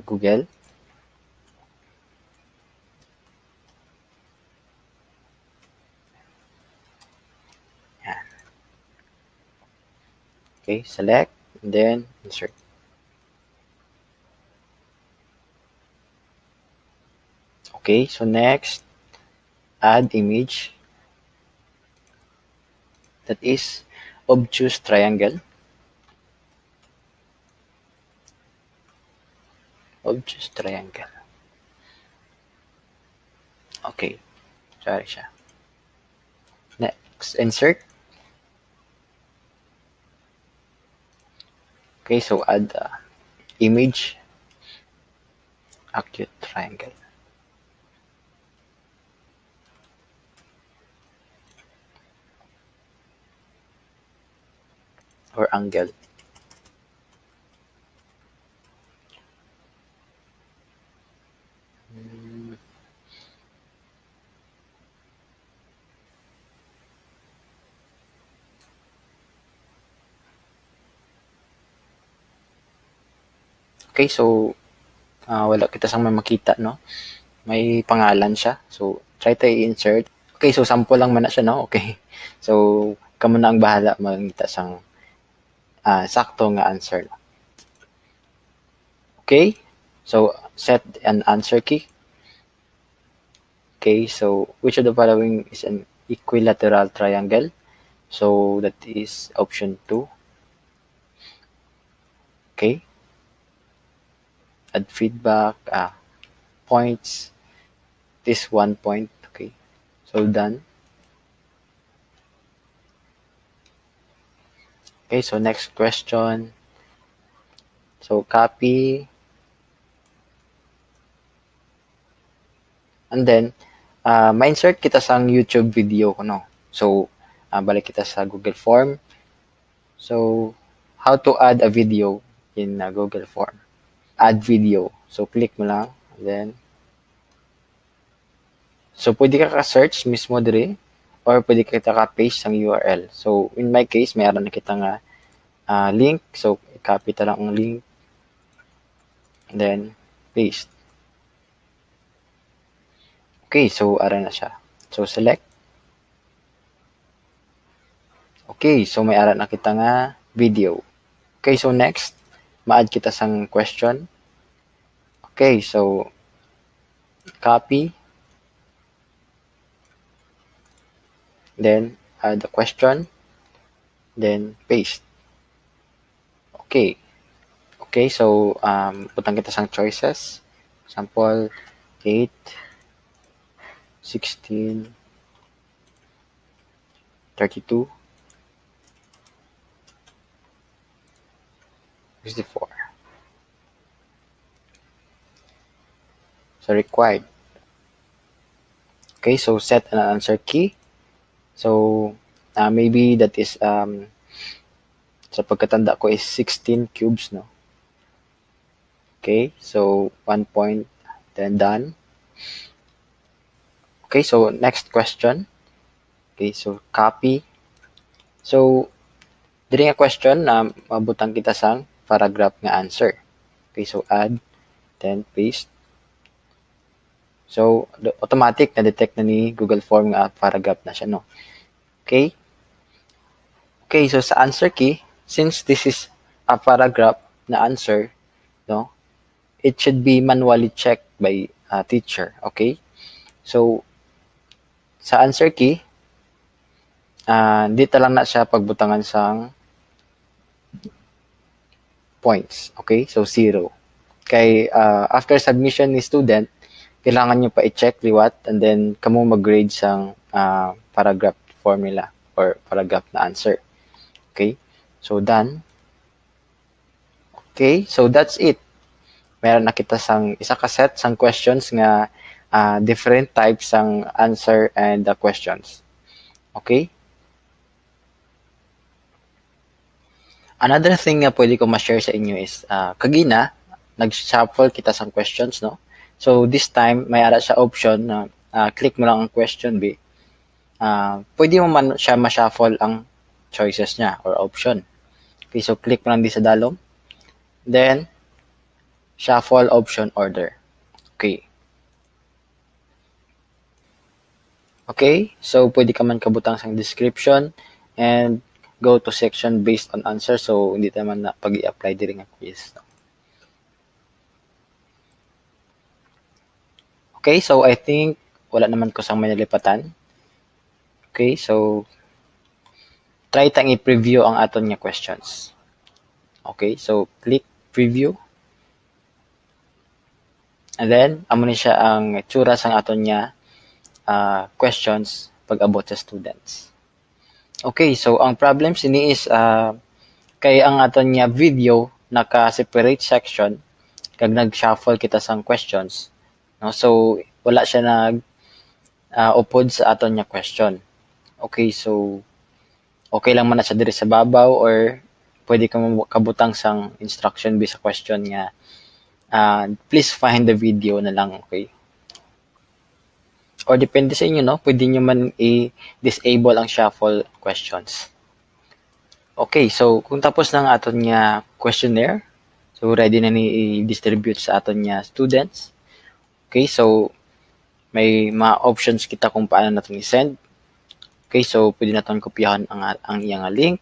Speaker 1: Google. Yan. Okay, select, and then insert. Okay, so next, add image. That is obtuse triangle. Obtuse triangle. Okay, sorry siya. Next, insert. Okay, so add image, acute triangle. Or angle. Okay, so wala kita sang may makita, no? May pangalan siya. So, try to i-insert. Okay, so sample lang man na siya, no? Okay. So, kamo na ang bahala makita sang sakto nga answer. Okay, so set an answer key. Okay, so which of the following is an equilateral triangle? So that is option 2. Okay, add feedback, points, this 1 point. Okay, so done. Okay, so next question. So copy, and then ma-insert kita sang YouTube video, no? So balik kita sa Google Form. So how to add a video in Google Form? Add video. So click mo lang, and then so pwede ka ka-search mismo diri or pwede kita ka-paste ang URL. So in my case, mayroon na kita nga link. So copy ta lang ang link. and then paste. Okay, so ara na siya. So select. Okay, so may ara na kita nga video. Okay, so next, ma-add kita sang question. Okay, so copy, then add the question, then paste. Okay. Okay, so butang kita sang choices. Example, 8, 16, 32, 64. So required. Okay, so set an answer key. So maybe that is sa pagkatanda ko is 16 cubes, no? Okay, so 1 point, then done. Okay, so next question. Okay, so copy. So diri nga question na mabutang kita sang paragraph nga answer. Okay, so add, then paste. So automatic na detect na ni Google Form nga paragraph na siya, no? Okay? Okay, so sa answer key, since this is a paragraph na answer, no? It should be manually checked by a teacher, okay? So sa answer key, dito lang na siya pagbutangan sang points, okay? So 0. Kay after submission ni student, kailangan nyo pa i-check liwat and then kamo mag-grade sang paragraph formula or paragraph na answer. Okay? So done. Okay, so that's it. Meron na kita sang isa ka set sang questions nga different types sang answer and the questions. Okay? Another thing nga pwede ko ma-share sa inyo is kagina nag-shuffle kita sang questions, no? So this time may ara siya option na click mo lang ang question B. Pwede mo man siya ma-shuffle ang choices niya or option. Okay, so click mo lang di sa dalom. Then shuffle option order. Okay. Okay, so pwede ka man kabutang sang description and go to section based on answer. So hindi naman na pag i-apply diri nga quiz. Okay, so I think wala naman ko sang manalipatan. Okay, so try tang i-preview ang aton nga questions. Okay, so click preview. And then, amo ni siya ang tsura sang aton nga questions pag abot sa students. Okay, so ang problem sini is kay ang aton nga video naka-separate section kag nag-shuffle kita sang questions. No? So wala siya nag upod sa aton nga question. Okay, so okay lang man na siya diri sa babaw or pwede ka kabutang sang instruction based sa question nga please find the video na lang, okay? Or depende sa inyo, no? Pwede nyo man i-disable ang shuffle questions. Okay, so kung tapos na ang aton nga questionnaire, so ready na ni i-distribute sa aton nga students. Okay, so may mga options kita kung paano natin i-send. Okay, so pwede natin kopyahan ang iyang link.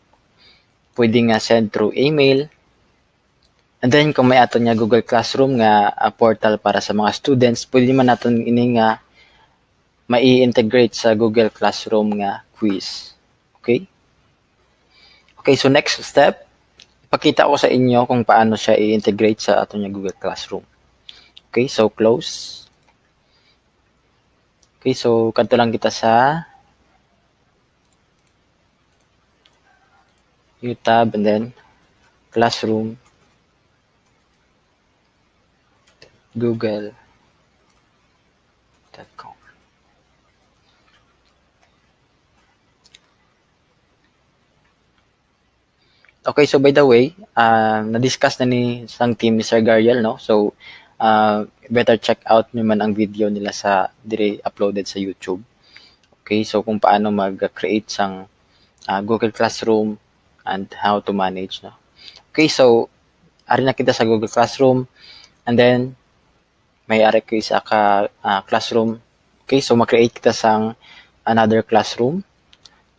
Speaker 1: Pwede nga send through email. And then kung may aton nga Google Classroom nga portal para sa mga students, pwede man natin ini nga mai-integrate sa Google Classroom nga quiz. Okay? Okay, so next step, ipakita ko sa inyo kung paano siya i-integrate sa aton nga Google Classroom. Okay, so close. Okay, so kadto lang kita sa new tab and then Classroom, google.com. Okay, so by the way, na-discuss na ni sang team ni Sir Gariel, no? So, better check out nyo man ang video nila sa dire uploaded sa YouTube. Okay, so kung paano mag-create sang Google Classroom and how to manage, no? Okay, so ari na kita sa Google Classroom And then, may ari ko sa classroom. Okay, so mag-create kita sang another classroom.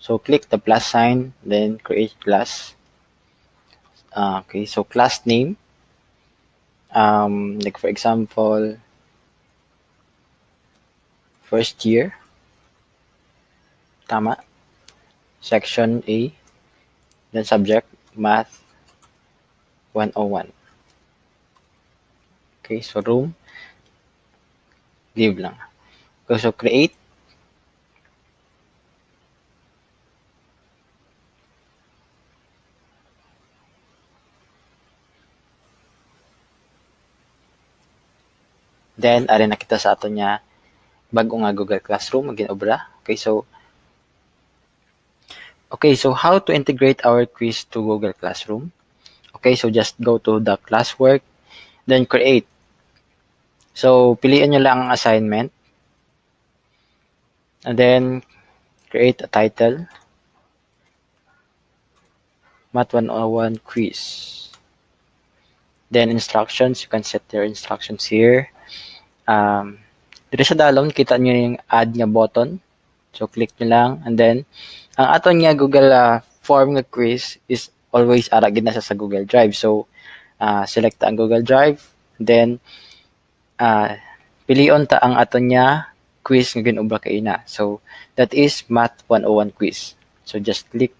Speaker 1: So click the plus sign, then create class. Okay, so class name. Like for example, first year. Tama. Section A. Then subject, math 101. Okay, so room. Leave lang. Okay, so create. Then, ari na kita sa ato niya bago nga Google Classroom, maging-obra. Okay, so how to integrate our quiz to Google Classroom? Okay, so just go to the classwork, then create. So, piliin nyo lang ang assignment. And then, create a title. Math 101 quiz. Then, instructions. You can set your instructions here. Dito sa dalon, kita nyo yung add nga button. So, click nyo lang. And then, ang ato nga Google form nga quiz is always aragid na sa Google Drive. So, select ang Google Drive. Then, pilion ta ang ato nga quiz nga ginubra kay na. So, that is Math 101 quiz. So, just click,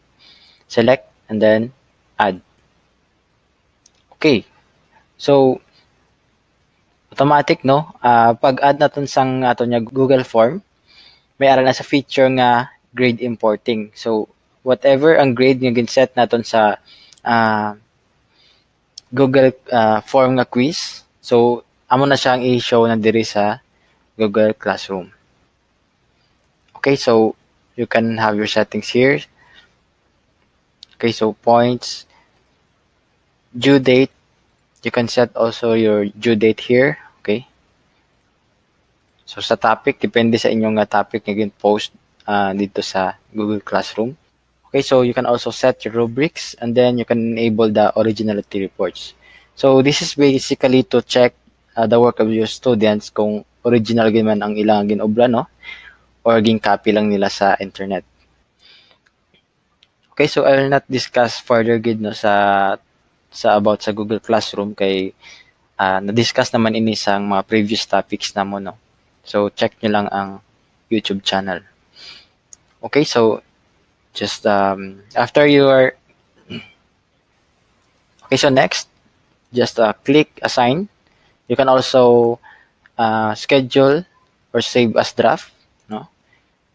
Speaker 1: select, and then add. Okay. So, automatic, no? Pag-add natin sang ato nga Google form, may ara na sa feature nga grade importing. So, whatever ang grade nga ginset natin sa Google form nga quiz, so, amo na siyang i-show na diri sa Google Classroom. Okay, so, you can have your settings here. Okay, so points, due date, you can set also your due date here. Okay. So, sa topic, depende sa inyong topic na post dito sa Google Classroom. Okay, so you can also set your rubrics and then you can enable the originality reports. So, this is basically to check the work of your students kung original man ang ilang ginobra, no? Or gin-copy lang nila sa internet. Okay, so I will not discuss further gid no sa about sa Google Classroom kay na-discuss naman ini sang mga previous topics na mo, no? So, check nyo lang ang YouTube channel. Okay, so, just after you are... Okay, so next, just click assign. You can also schedule or save as draft, no?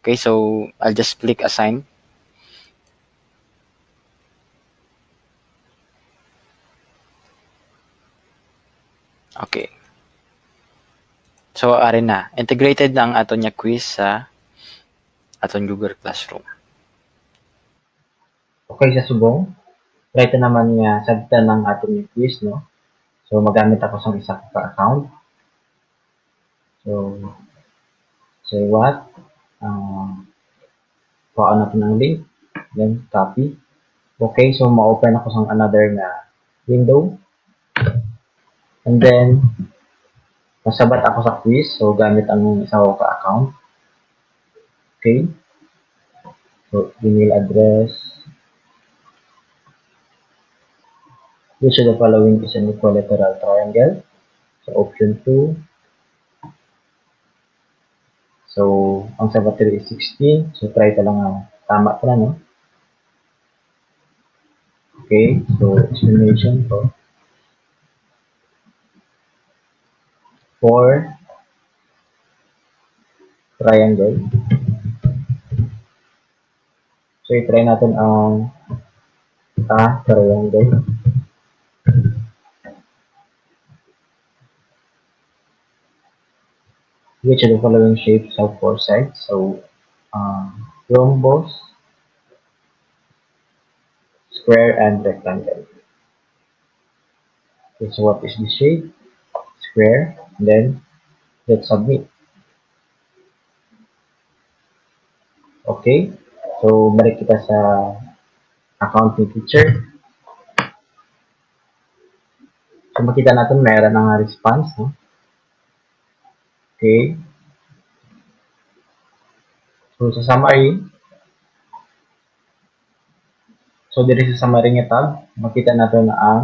Speaker 1: Okay, so, I'll just click assign. Okay. So, ari na. Integrated na ang aton nga quiz sa aton Google Classroom.
Speaker 2: Okay, sa subong, try ta naman nga sabtan ng aton nga quiz, no? So, magamit ako sa isa ka account. So, say what? Kuha natin ang link, then copy. Okay, so ma-open ako sa another nga window. And then, masabat ako sa quiz, so gamit ang isa ko ka account. Okay. So, email address. Which of the following is an equilateral triangle? So, option 2. So, ang sabat dito is 16. So, try ta lang ang tama pa na, no? Okay, so explanation po. For triangle. So, i-try natin ang triangle. Which of the following shapes have four sides? So, rhombus, square, and rectangle. Okay, so what is the shape? Square. And then, let's submit. Okay, so balik kita sa account ni teacher. So, makita natin meron ng response, no? Okay. So, sa summary, so diri sa summary nga tab, makita natin na ang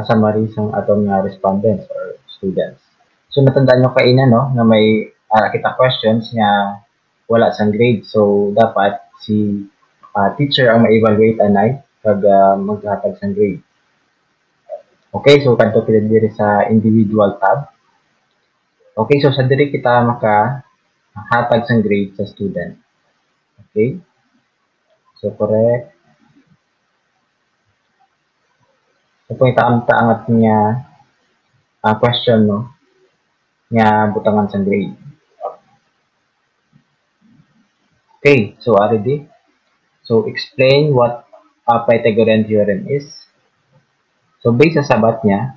Speaker 2: summary sa atong respondents or students. So, natandaan nyo kaina, no, na may kita questions nga wala sang grade. So, dapat si teacher ang ma-evaluate anay pag maghatag sang grade. Okay, so kanto kita diri sa individual tab. Okay, so sa diri kita makahatag sang grade sa student. Okay? So, correct. So, kung itaang-taangat niya question, no, nga butangan sang grade. Okay, so already. So, explain what a Pythagorean theorem is. So, based sa sabat niya,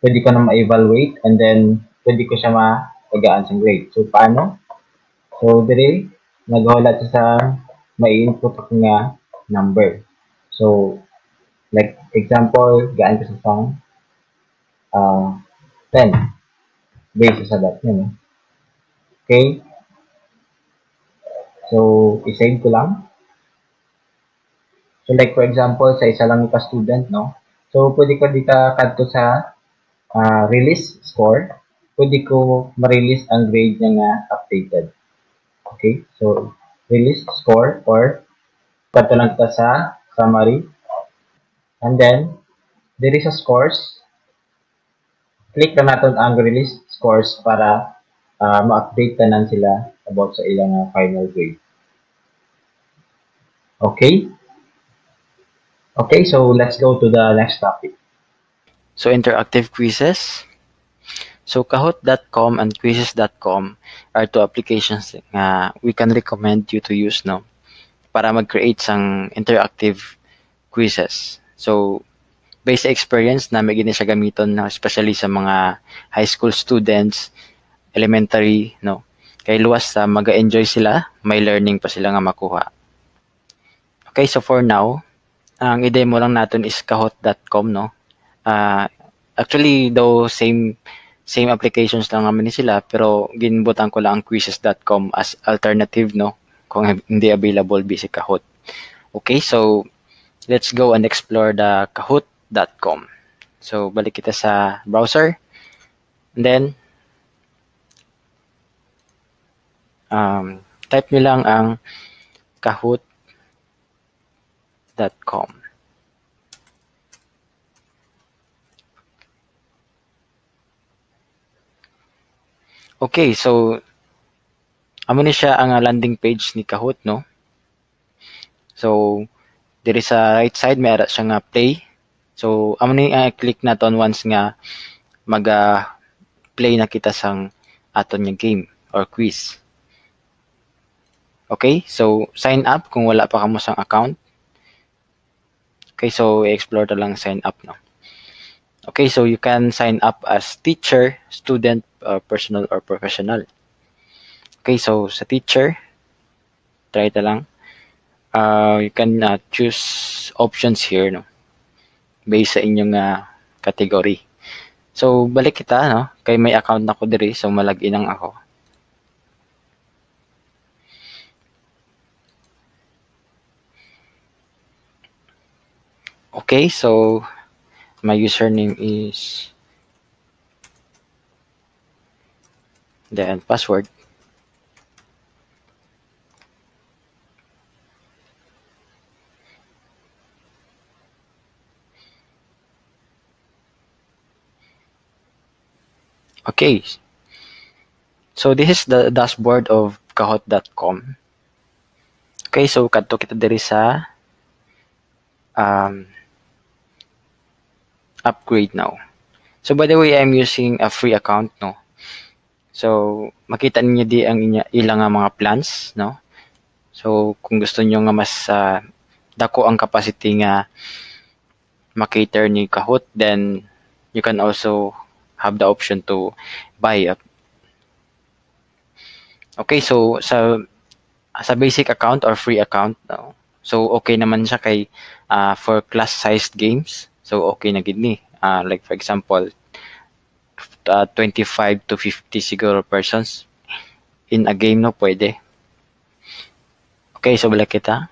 Speaker 2: pwede ko na ma-evaluate and then pwede ko siya ma-tagaan sa grade. So, paano? So, dire, naghulat siya sa may input ako nga number. So, like, example, gaan ko sa song 10. Based sa sabat niya, no? Okay? So, isave ko lang. So, like, for example, sa isa lang ka student, no? So, pwede ko di ka kadto sa release score, pwede ko ma-release ang grade niya nga updated. Okay? So, release score or kato lang ta sa summary. And then, there is a scores. Click na natin ang release scores para ma-update tanan sila about sa ilang final grade. Okay? Okay, so let's go to the next topic.
Speaker 1: So, interactive quizzes. So, Kahoot.com and Quizzes.com are two applications nga we can recommend you to use, no, para mag-create sang interactive quizzes. So, based sa experience na may gini siya gamiton, no, especially sa mga high school students, elementary, no, kay luwas sa mag-enjoy sila, may learning pa sila nga makuha. Okay, so for now, ang i-demo lang natin is Kahoot.com, no. Actually, though same applications lang naman sila, pero ginbutan ko lang ang Quizzes.com as alternative, no, kung hindi available si Kahoot. Okay, so let's go and explore the Kahoot.com. So, balik kita sa browser. And then, type nyo lang ang Kahoot.com. Okay, so amo ni siya ang landing page ni Kahoot, no? So, diri sa right side may ara siya nga play. So, amo ni click naton once nga play na kita sang aton nga game or quiz. Okay, so sign up kung wala pa kamo sang account. Okay, so i-explore ta lang sign up, no? Okay, so you can sign up as teacher, student, personal or professional. Okay, so sa teacher, try ta lang. You can choose options here, no, based sa inyong category. So balik kita, no, kay may account na ko diri, so malagin lang ako. Okay, so my username is then password. Okay, so this is the dashboard of Kahoot.com. Okay, so kadto kita diri sa upgrade now. So by the way, I'm using a free account, no. So makita ninyo di ang ilang mga plans, no. So kung gusto niyo nga mas dako ang capacity nga makater ni Kahoot, then you can also have the option to buy up. Okay, so sa basic account or free account, no, so okay naman siya kay for class-sized games. So okay na gid ni. Like for example, 25 to 50 siguro persons in a game, no, pwede. Okay, so balik kita.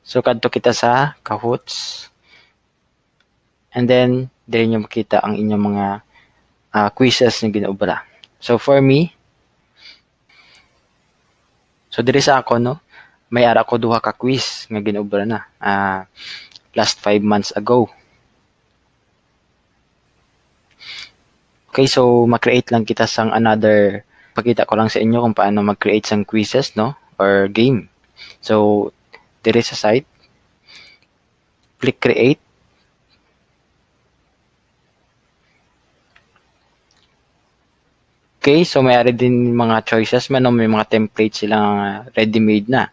Speaker 1: So kadto kita sa Kahoots. And then dili nyo makita ang inyong mga quizzes na ginaubra. So for me, so diri sa ako, no, may ara ko duha ka quiz nga ginubra na last 5 months ago. Okay, so mag-create lang kita sang another, pakita ko lang sa inyo kung paano mag-create sang quizzes, no, or game. So diri sa site, click create. Okay, so may ari din mga choices man, no, may mga templates silang ready-made na.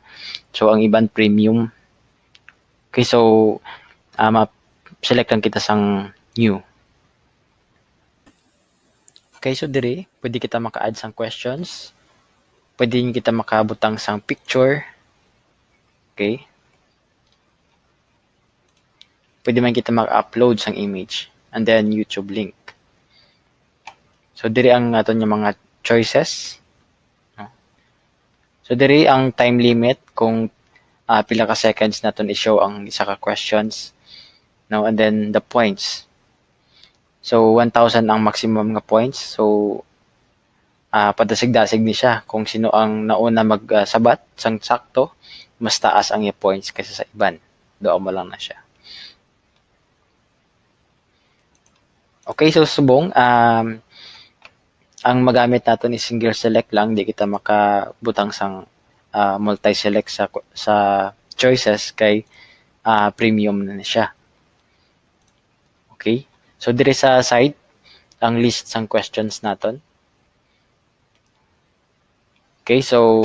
Speaker 1: So ang iban premium. Okay, so select lang kita sang new. Okay, so diri pwede kita maka-add sang questions. Pwede kita makabutang sang picture. Okay. Pwede man kita mag-upload sang image and then YouTube link. So diri ang aton yung mga choices. So diri ang time limit kung pila ka seconds naton i-show ang isa ka questions. No, and then the points. So 1,000 ang maximum nga points. So padasig-dasig ni siya kung sino ang nauna magsabat sang sakto, mas taas ang points kaysa sa iban. Doon mo lang na siya. Okay, so subong ang magamit natin is single select lang, di kita makabutang sang multi-select sa choices kay premium na siya. Okay? So dire sa side ang list sang questions naton. Okay, so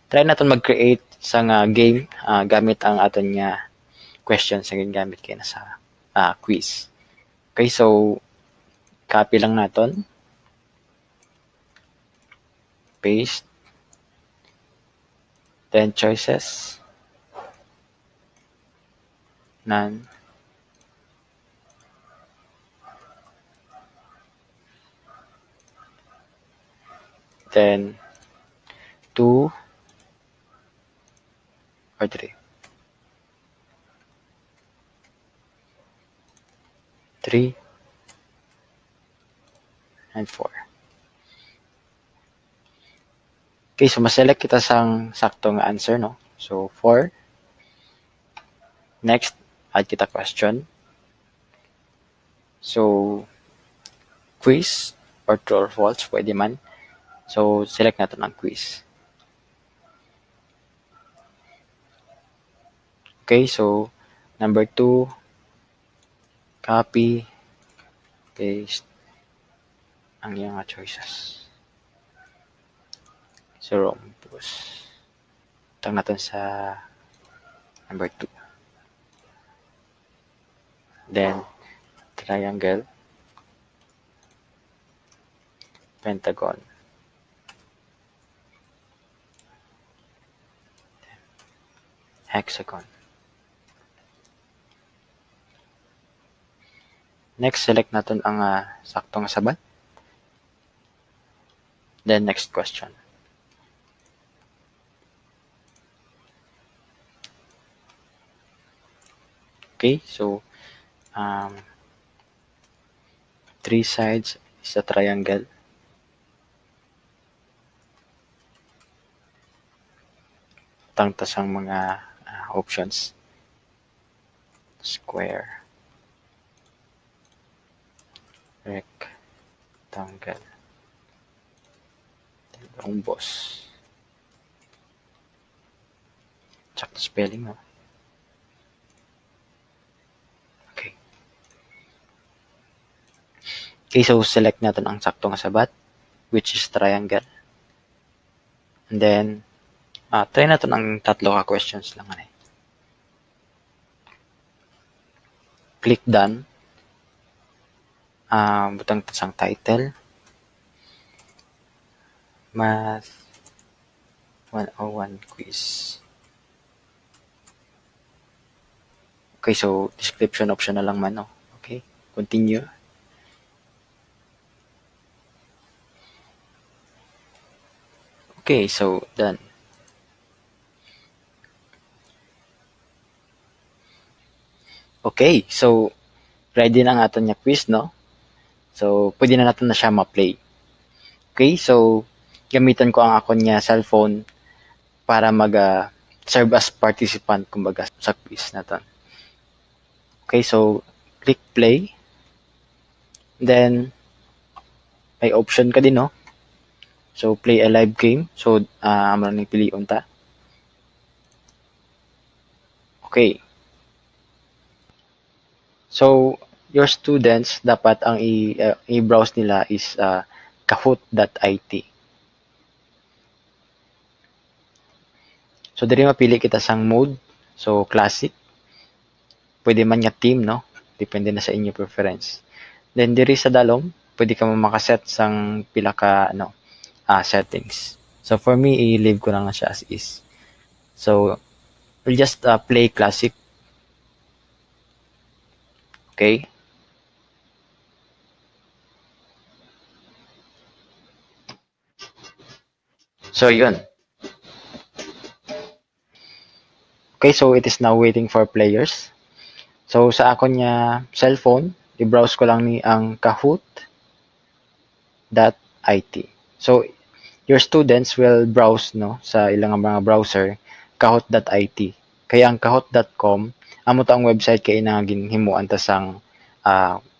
Speaker 1: try natin mag-create sang game gamit ang aton nga questions na ginagamit kay na sa quiz. Okay, so copy lang naton. Paste. Then choices. None. Then 2 or 3. 3 and 4. Okay, so ma-select kita sang saktong answer, no? So 4. Next, add kita question. So quiz or true or false, pwede man. So select natin ang quiz. Okay, so number 2, copy, paste ang iyong choices. So rhombus. Tang natin sa number 2. Then triangle, pentagon, hexagon. Next, select natin ang saktong sabat. Then next question. Okay, so 3 sides is a triangle. Tangtas ang mga options. Square, rectangle, rhombus. Sakto spelling, no? Okay. Okay, so select natin ang saktong sabat, which is triangle. And then, try natin ang tatlo ka questions lang. Click done. Butang sang title. Math 101 quiz. Okay, so description optional lang man, no? Okay, continue. Okay, so done. Okay, so ready na ang aton nga quiz, no? So, pwede na natin na siya ma-play. Okay, so gamitan ko ang akon nga cellphone para serve as participant kumbaga sa quiz natin. Okay, so click play. Then may option ka din, no? So play a live game. So amo ni piliun ta. Okay. So your students dapat ang i-browse nila is kahoot.it. So diri mapili kita sang mode. So classic. Pwede man nga team, no? Depende na sa inyo preference. Then diri sa dalom, pwede ka mo makaset sang pila ka settings. So for me, i-leave ko lang na siya as is. So we'll just play classic. Okay? So yun. Okay, so it is now waiting for players. So sa akon nga cellphone, i-browse ko lang ni ang kahoot.it. So your students will browse, no, sa ilang mga browser kahoot.it. Kaya ang kahoot.com amo ta ang website kay na ginhimuan ta sang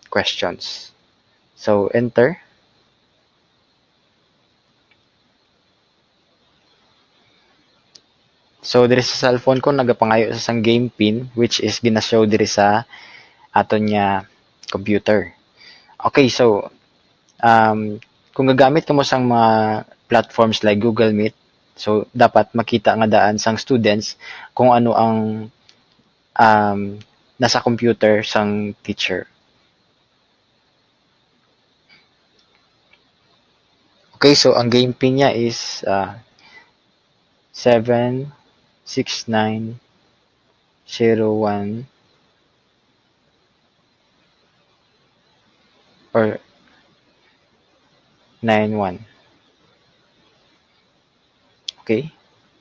Speaker 1: questions. So enter. So diri sa cellphone ko nagapangayo sa sang game pin which is gina-show diri sa aton nga computer. Okay, so kung gagamit ka mo sang mga platforms like Google Meet, so dapat makita nga daan sang students kung ano ang nasa computer sang teacher. Okay, so ang game pin niya is 76901 or 91. Okay,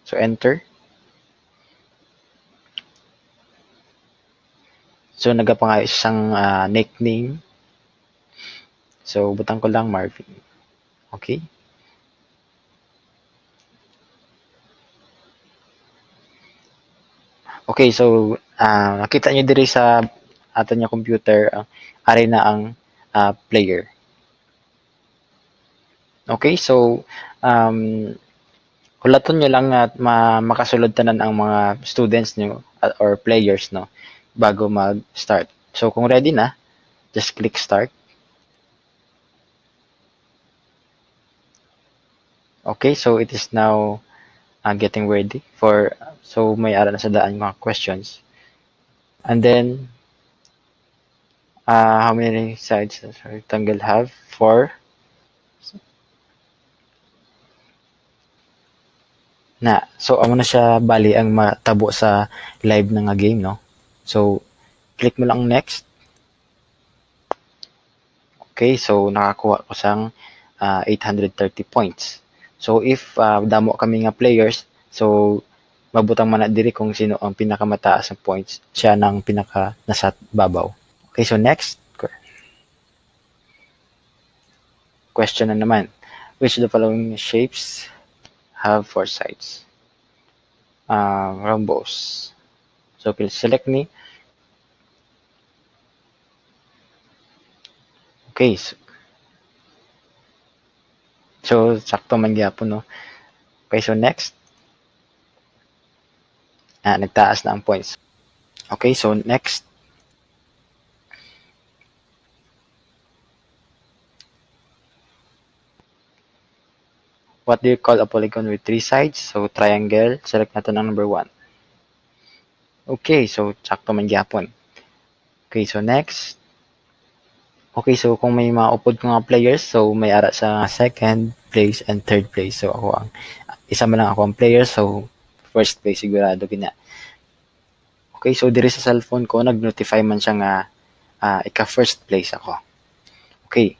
Speaker 1: so enter. So nagapangayo siyang nickname. So butang ko lang Marvin. Okay. Okay, so nakita niyo diri sa aton nga computer ari na ang player. Okay, so hulaton nyo lang at makasulod tanan ang mga students nyo or players, no, bago mag-start. So kung ready na, just click start. Okay, so it is now getting ready for, so may ara na sa daan mga questions. And then, how many sides does our rectangle have? 4. So amo na siya bali ang matabo sa live na nga game, no? So click mo lang next. Okay, so nakakuha ko sang 830 points. So if damo kami nga players, so mabutang man na diri kung sino ang pinakamataas ng points, siya nang pinaka nasa babaw. Okay, so next question na naman. Which of the following shapes have 4 sides? Rhombus. So please select ni. Okay, so sakto man gyapon, no. Okay, so next. Nagtaas na ang points. Okay, so next. What do you call a polygon with 3 sides? So triangle, select natin ang number 1. Okay, so sakto man gyapon. Okay, so next. Okay, so kung may mga upod ko nga players, so may ara sa second place and third place. So ako ang isa man lang ako ang player, so first place sigurado gina. Okay, so diri sa cellphone ko nag-notify man siya nga ika first place ako. Okay.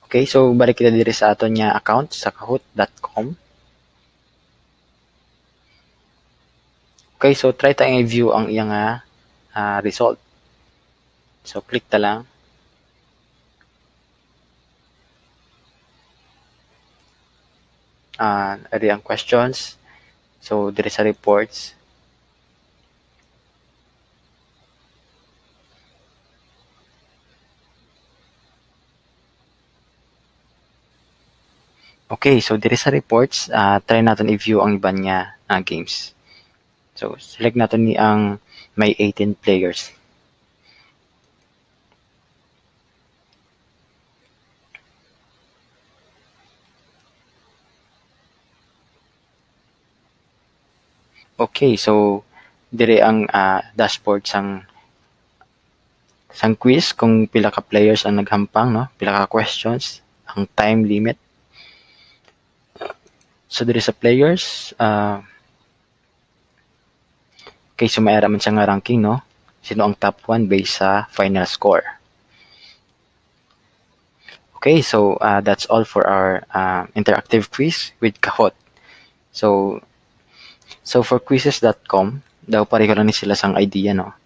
Speaker 1: Okay, so balik kita diri sa aton nga account sa kahoot.com. Okay, so try tayong i-view ang iyang result. So click ta lang. Ari ang questions. So diri sa reports. Okay, so diri sa reports, try natin i-view ang iban niya games. So select natin ni ang may 18 players. Okay, so dire ang dashboard sang quiz kung pila ka players ang naghampang, no? Pila ka questions, ang time limit. So dire sa players, okay, so may man siya nga ranking, no? Sino ang top 1 based sa final score. Okay, so that's all for our interactive quiz with Kahoot. So for quizzes.com, daw pareho lang ni sila sang idea, no?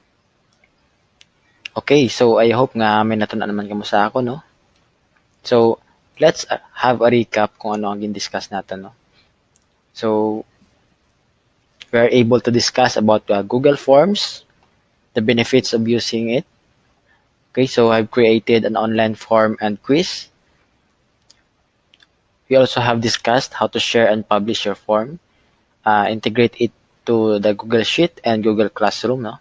Speaker 1: Okay, so I hope nga may natunan naman kamo sa ako, no? So let's have a recap kung ano ang gin-discuss natin, no? So we're able to discuss about Google Forms, the benefits of using it. Okay, so I've created an online form and quiz. We also have discussed how to share and publish your form, integrate it to the Google Sheet and Google Classroom, no?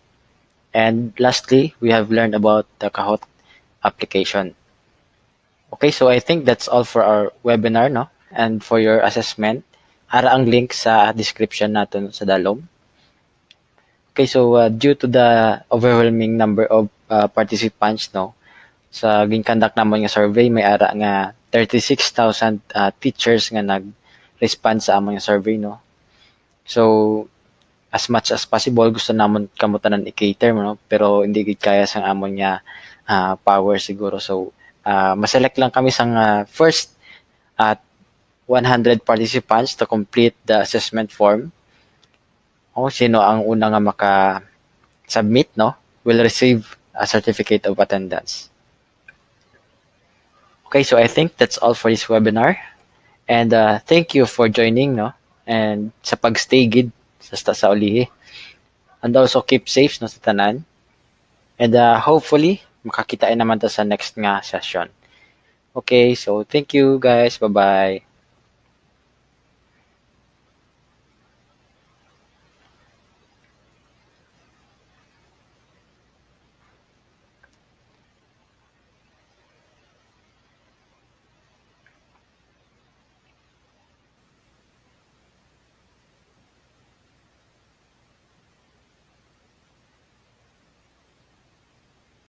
Speaker 1: And lastly, we have learned about the Kahoot application. Okay, so I think that's all for our webinar, no? And for your assessment, ara ang link sa description natin sa dalom. Okay, so due to the overwhelming number of participants, no, sa ginconduct namon nga survey, may ara nga 36,000 teachers nga nag-respond sa among survey, no. So as much as possible gusto namon kamo tanan i-cater, no, pero hindi gid kaya sang amon nga power siguro. So ma-select lang kami sang first at 100 participants to complete the assessment form. O sino ang una nga maka-submit, no, will receive a certificate of attendance. Okay, so I think that's all for this webinar. And thank you for joining, no, and sa pagstay gid sa ulihi. And also keep safe, no, sa tanan. And hopefully makakitain naman ta sa next nga session. Okay, so thank you guys. Bye-bye.